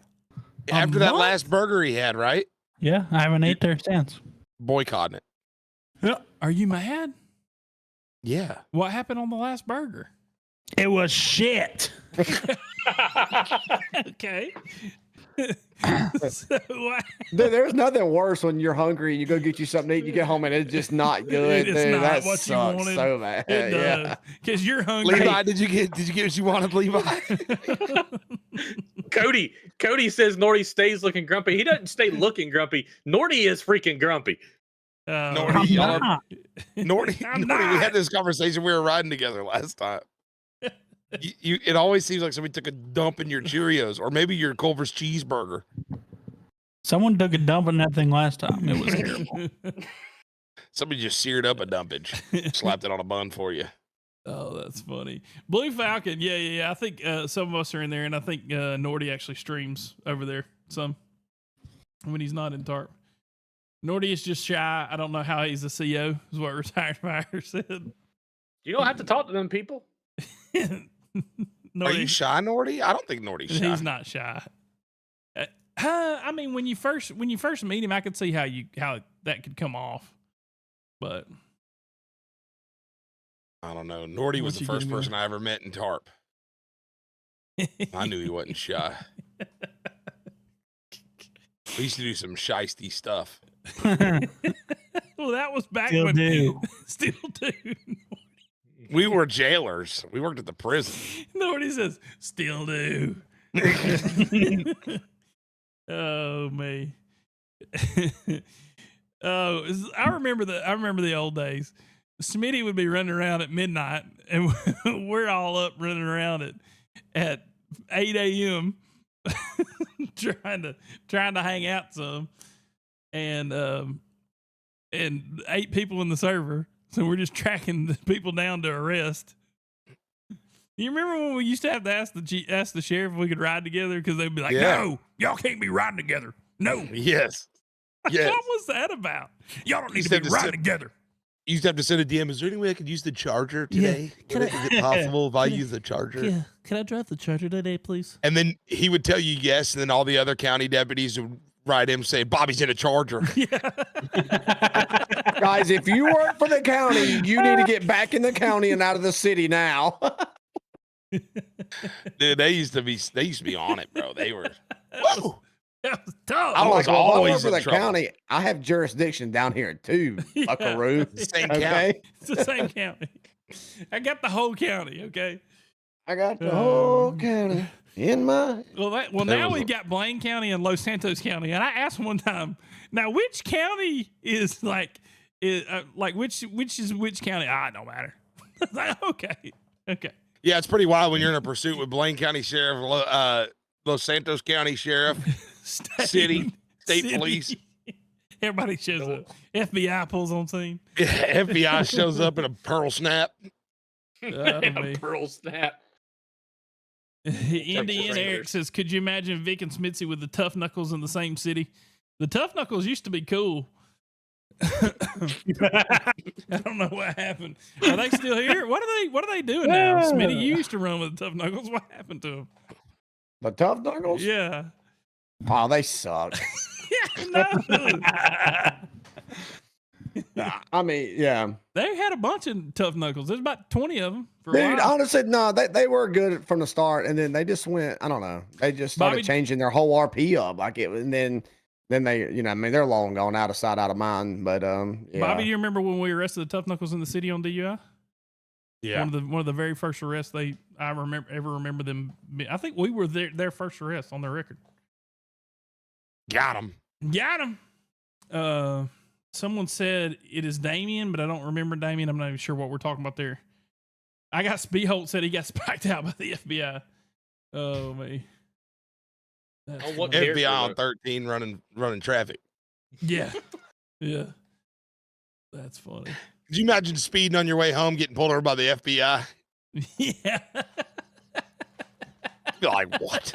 after that last burger he had, right? Yeah, I haven't ate there since. Boycotting it. Yeah. Are you mad? Yeah. What happened on the last burger? It was shit. Okay. So, There's nothing worse when you're hungry and you go get you something to eat, you get home and it's just not good. It's dude, not that what you sucks wanted. so bad. It Yeah. does. Because you're hungry. Levi, did you get what you wanted, Levi? Cody says Nordy stays looking grumpy. He doesn't stay looking grumpy. Nordy is freaking grumpy. Nordy, Nordy, I'm we not. had this conversation. We were riding together last time. It always seems like somebody took a dump in your Cheerios, or maybe your Culver's cheeseburger. Someone took a dump in that thing last time. It was terrible. Somebody just seared up a dumpage, slapped it on a bun for you. Oh, that's funny. Blue Falcon. Yeah. I think some of us are in there, and I think Nordy actually streams over there some when he's not in TARP. Nordy is just shy. I don't know how he's a CO, is what Retired Fire said. You don't have to talk to them people. Are you shy, Nordy? I don't think Nordy's shy. He's not shy. I mean, when you first meet him, I could see how that could come off, but I don't know. Nordy was the first person I ever met in TARP. I knew he wasn't shy. We used to do some shisty stuff. Well, that was back Still when do. Still do. We were jailers. We worked at the prison. Nobody says still do. Oh me. Oh, I remember the old days. Smitty would be running around at midnight, and we're all up running around at 8 a.m. trying to hang out some, and 8 people in the server, so we're just tracking the people down to arrest. You remember when we used to have to ask the sheriff if we could ride together, because they'd be like, "No, y'all can't be riding together. No." Yes. Yes. What was that about? Y'all don't need to be riding together. You used to have to send a DM. Is there any way I could use the charger today? Is it possible if I use the charger? Yeah. Can I drive the charger today, please? And then he would tell you yes, and then all the other county deputies would write him saying, Bobby's in a charger. Guys, if you work for the county, you need to get back in the county and out of the city now. Dude, they used to be on it, bro. They were whoa. That was tough. I was always for in the trouble. county. I have jurisdiction down here too, Buckaroo. Same Okay, county. It's the same county. I got the whole county. Okay. I got the whole county in my. Now we've got Blaine County and Los Santos County, and I asked one time, now which county is which is which county? It don't matter. Like, okay. Yeah, it's pretty wild when you're in a pursuit with Blaine County Sheriff, Los Santos County Sheriff, State Police. Everybody shows up. FBI pulls on scene. FBI shows up in a pearl snap. A pearl snap. Indy and Eric says, could you imagine Vic and Smitzy with the Tough Knuckles in the same city? The Tough Knuckles used to be cool. I don't know what happened. Are they still here? What are they doing now? Smitty, you used to run with the Tough Knuckles. What happened to them? The Tough Knuckles? Yeah. Oh, they suck. No. I mean, yeah. They had a bunch of Tough Knuckles. There's about 20 of them. For a Dude, while. honestly, no, they were good from the start, and then they just went, I don't know. They just started changing their whole RP up. Like it, and then they, I mean, they're long gone, out of sight, out of mind. But yeah. Bobby, you remember when we arrested the Tough Knuckles in the city on DUI? Yeah. One of the very first arrests I remember them. I think we were their first arrest on their record. Got him. Someone said it is Damien, but I don't remember Damien. I'm not even sure what we're talking about there. I got Speeholt said he got spiked out by the FBI. Oh me. What FBI on 13 running traffic. Yeah. Yeah. That's funny. Could you imagine speeding on your way home, getting pulled over by the FBI? Yeah. You're like, what?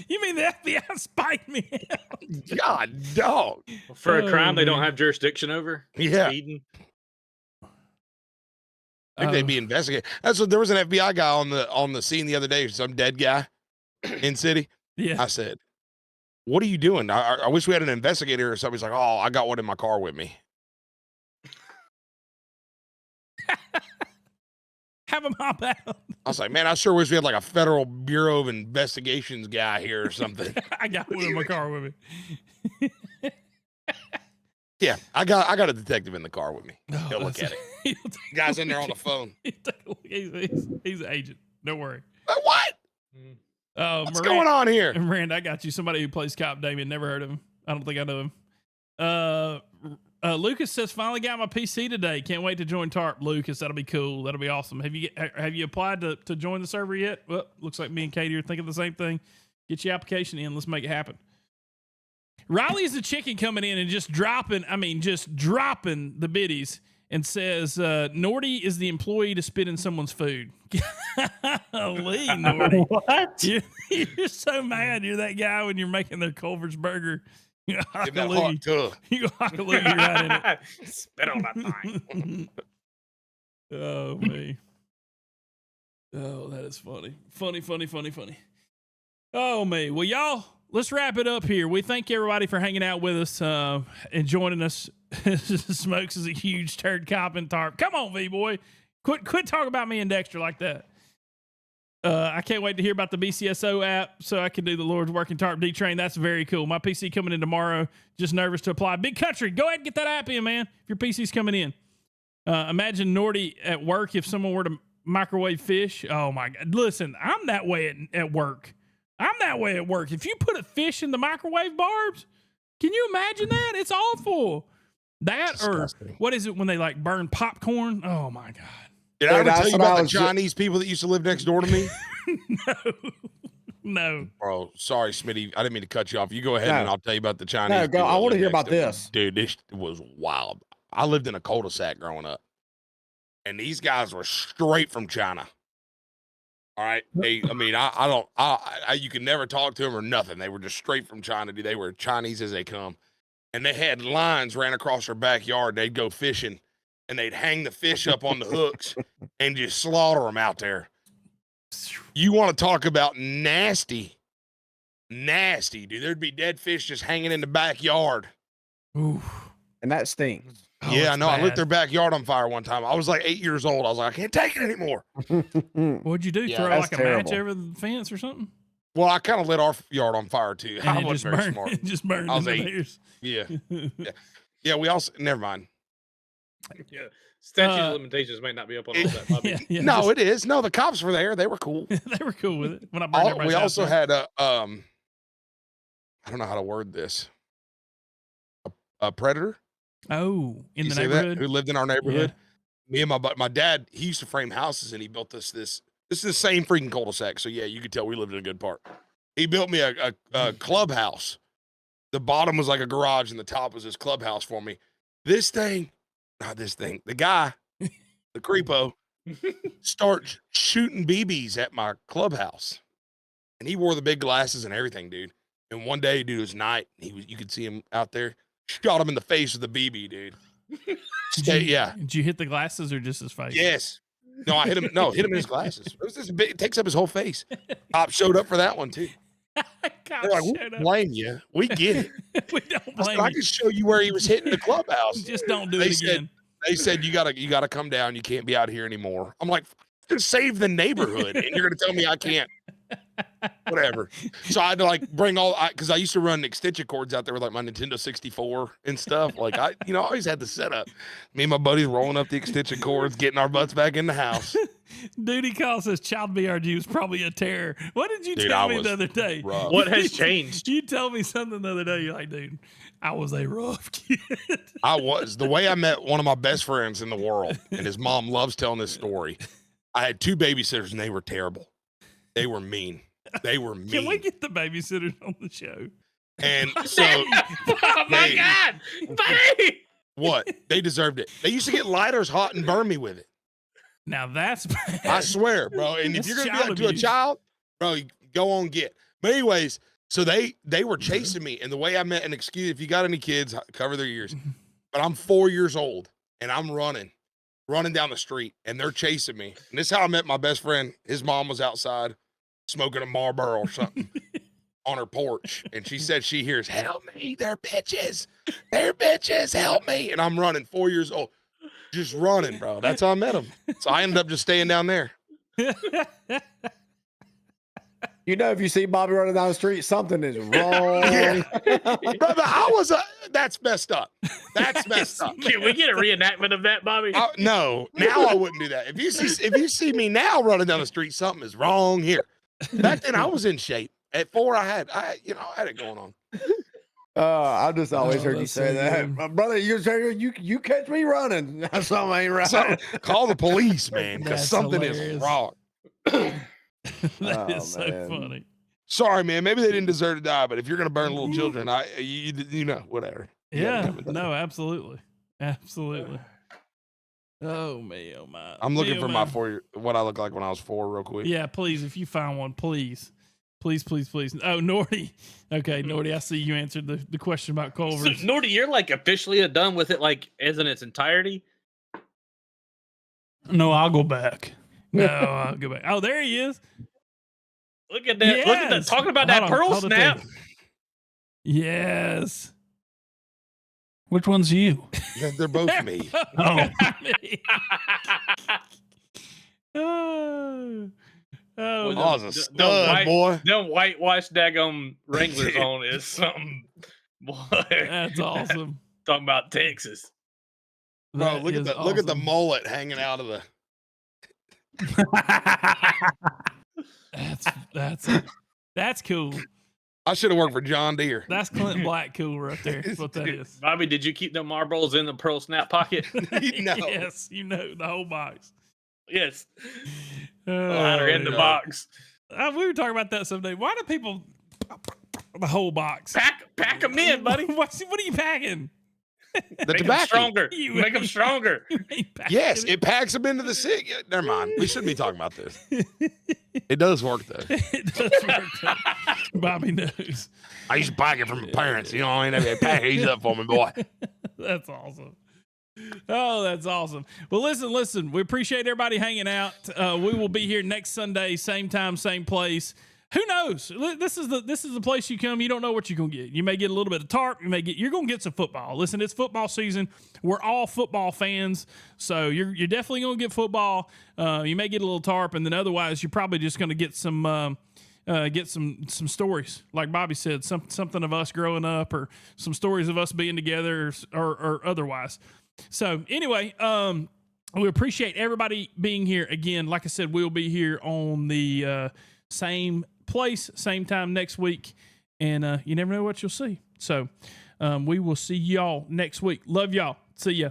You mean the FBI spiked me out? God, dog. For a crime they don't have jurisdiction over? Yeah. Speeding? I think they'd be investigating. That's what there was an FBI guy on the scene the other day, some dead guy in city. Yeah. I said, what are you doing? I wish we had an investigator or something. He's like, oh, I got one in my car with me. Have him hop out. I was like, man, I sure wish we had like a Federal Bureau of Investigations guy here or something. I got one in my car with me. Yeah, I got a detective in the car with me. Oh, He'll look at it. Guy's in there on the phone. He's an agent. Don't worry. What? What's going on here? Miranda, I got you. Somebody who plays cop, Damien. Never heard of him. I don't think I know him. Lucas says, finally got my PC today. Can't wait to join TARP. Lucas, that'll be cool. That'll be awesome. Have you applied to join the server yet? Well, looks like me and Katie are thinking the same thing. Get your application in. Let's make it happen. Riley's the chicken coming in and just dropping the biddies and says, Nordy is the employee to spit in someone's food. Golly, Nordy. What? You're so mad. You're that guy when you're making their Culver's burger You got Give to that hot leave. tub. You got to leave right in it. Spit on that thing. Oh me. Oh, that is funny. Funny. Oh me. Well, y'all, let's wrap it up here. We thank everybody for hanging out with us and joining us. Smokes is a huge turd cop in TARP. Come on, V-boy. Quit talking about me and Dexter like that. I can't wait to hear about the BCSO app so I can do the Lord's Working TARP D-Train. That's very cool. My PC coming in tomorrow. Just nervous to apply. Big Country, go ahead and get that app in, man, if your PC's coming in. Imagine Nordy at work if someone were to microwave fish. Oh, my God. Listen, I'm that way at work. If you put a fish in the microwave, Barbs, can you imagine that? It's awful. That Disgusting. or what is it when they like burn popcorn? Oh, my God. Did I ever that's tell you what I about the was Chinese people that used to live next door to me? No. Bro, sorry, Smitty. I didn't mean to cut you off. You go ahead No. and I'll tell you about the Chinese No, go. people I that want to live hear next about door. this. Dude, this was wild. I lived in a cul-de-sac growing up, and these guys were straight from China. All right. You could never talk to them or nothing. They were just straight from China. Dude, they were Chinese as they come. And they had lines ran across their backyard. They'd go fishing and they'd hang the fish up on the hooks and just slaughter them out there. You want to talk about nasty, dude. There'd be dead fish just hanging in the backyard. Ooh. And that stinks. Oh, Yeah, I it's know. I lit bad. their backyard on fire one time. I was like 8 years old. I was like, I can't take it anymore. What'd you do? Yeah, Throw that's like a match terrible. over the fence or something? Well, I kind of lit our yard on fire too. And I it wasn't just very burned. smart. It just burned I was in the 8. ears. Yeah. Yeah, we also, never mind. Yeah. Statute of limitations may not be up on all that, Bobby. Yeah, No, it is. No, the cops were there. They were cool. they were cool with it. When I burned everybody's We house also down. had a, I don't know how to word this. A predator. Oh, in You the say that? neighborhood. Who lived in our neighborhood. Me and my dad, he used to frame houses and he built this is the same freaking cul-de-sac. So yeah, you could tell we lived in a good part. He built me a clubhouse. The bottom was like a garage and the top was his clubhouse for me. The guy, the creepo, starts shooting BBs at my clubhouse. And he wore the big glasses and everything, dude. And one day, dude, it was night. You could see him out there. Shot him in the face with a BB, dude. Did you hit the glasses or just his face? Yes. No, I hit him. No, hit him in his glasses. It was this big. It takes up his whole face. Cop showed up for that one too. They're like, we don't blame you. We get it. We don't I said, blame I you. can show you where he was hitting the clubhouse. Just don't do They it again. They said you gotta come down. You can't be out here anymore. I'm like, just save the neighborhood, and you're gonna tell me I can't. Whatever. So I had to like bring because I used to run extension cords out there with like my Nintendo 64 and stuff. Like I always had the setup. Me and my buddies rolling up the extension cords, getting our butts back in the house. Dude, he calls us child BRG was probably a terror. What did you tell me the other day? rough. What has changed? You told me something the other day. You're like, dude, I was a rough kid. I was. The way I met one of my best friends in the world, and his mom loves telling this story. I had 2 babysitters, and they were terrible. They were mean. They were mean. Can we get the babysitters on the show? And so, Oh my Hey. God, Bobby! what? They deserved it. They used to get lighters hot and burn me with it. Now that's bad. I swear, bro. And That's if you're gonna child do that to a abuse. child, bro, you go on get. But anyways, so they were chasing me, and the way I met an excuse. If you got any kids, cover their ears. But I'm 4 years old, and I'm running down the street, and they're chasing me. And this is how I met my best friend. His mom was outside smoking a Marlboro or something on her porch, and she said she hears, "Help me! They're bitches! They're bitches! Help me!" And I'm running, 4 years old. Just running, bro. That's how I met him. So I ended up just staying down there. You know, if you see Bobby running down the street, something is wrong. Yeah. Brother, that's messed up. That's messed up. Can we get a reenactment of that, Bobby? No, now I wouldn't do that. If you see me now running down the street, something is wrong here. Back then I was in shape. At 4, I had it going on. I just always heard you that's say so that, good. My brother. You catch me running, something ain't right. So call the police, man, because That's something hilarious. is wrong. That Oh, is so man. funny. Sorry, man. Maybe they didn't deserve to die, but if you're gonna burn little children, you know, whatever. You gotta Yeah, come with that. no, absolutely. Absolutely. Oh, me, oh, my. I'm looking Me, for oh, my my. 4 year what I look like when I was 4, real quick. Yeah, please, if you find one, please Please. Oh, Nordy. Okay, Nordy, I see you answered the question about So, Culver's. Nordy, you're like officially done with it, like as in its entirety. No, I'll go back. No, I'll go back. Oh, there he is. Look at that! Look at that! Yes. Talking about Hold that on, pearl hold it snap. there. Yes. Which one's you? They're both me. Oh. Oh, Well, I the- was a the stud, boy. Them whitewashed daggum Wranglers on is something. Boy, that's awesome. talking about Texas. Bro, That look at is the look at the awesome. mullet hanging out of the. That's cool. I should have worked for John Deere. That's Clint Black cool right there. That's what that is. Bobby, did you keep them marbles in the pearl snap pocket? No. Yes, you know the whole box. Yes. Oh, Ladder in the yeah. box. We were talking about that someday. Why do people the whole box? Pack them in, buddy. What are you packing? The Make them tobacco. stronger. You Make them ain't- stronger. You ain't packing Yes, it. it packs them into the sick. Yeah, never mind. We shouldn't be talking about this. It does work though. It does work. Though. Bobby knows. I used to pack it from my parents. You know, I mean, they pack these up for me, boy. That's awesome. Oh, that's awesome. Well, listen. We appreciate everybody hanging out. We will be here next Sunday, same time, same place. Who knows? This is the place you come. You don't know what you're gonna get. You may get a little bit of tarp. You're gonna get some football. Listen, it's football season. We're all football fans, so you're definitely gonna get football. You may get a little tarp, and then otherwise you're probably just gonna get some stories, like Bobby said, something of us growing up, or some stories of us being together, or otherwise. So anyway, we appreciate everybody being here again. Like I said, we'll be here on the same place, same time next week, and you never know what you'll see. So we will see y'all next week. Love y'all. See ya.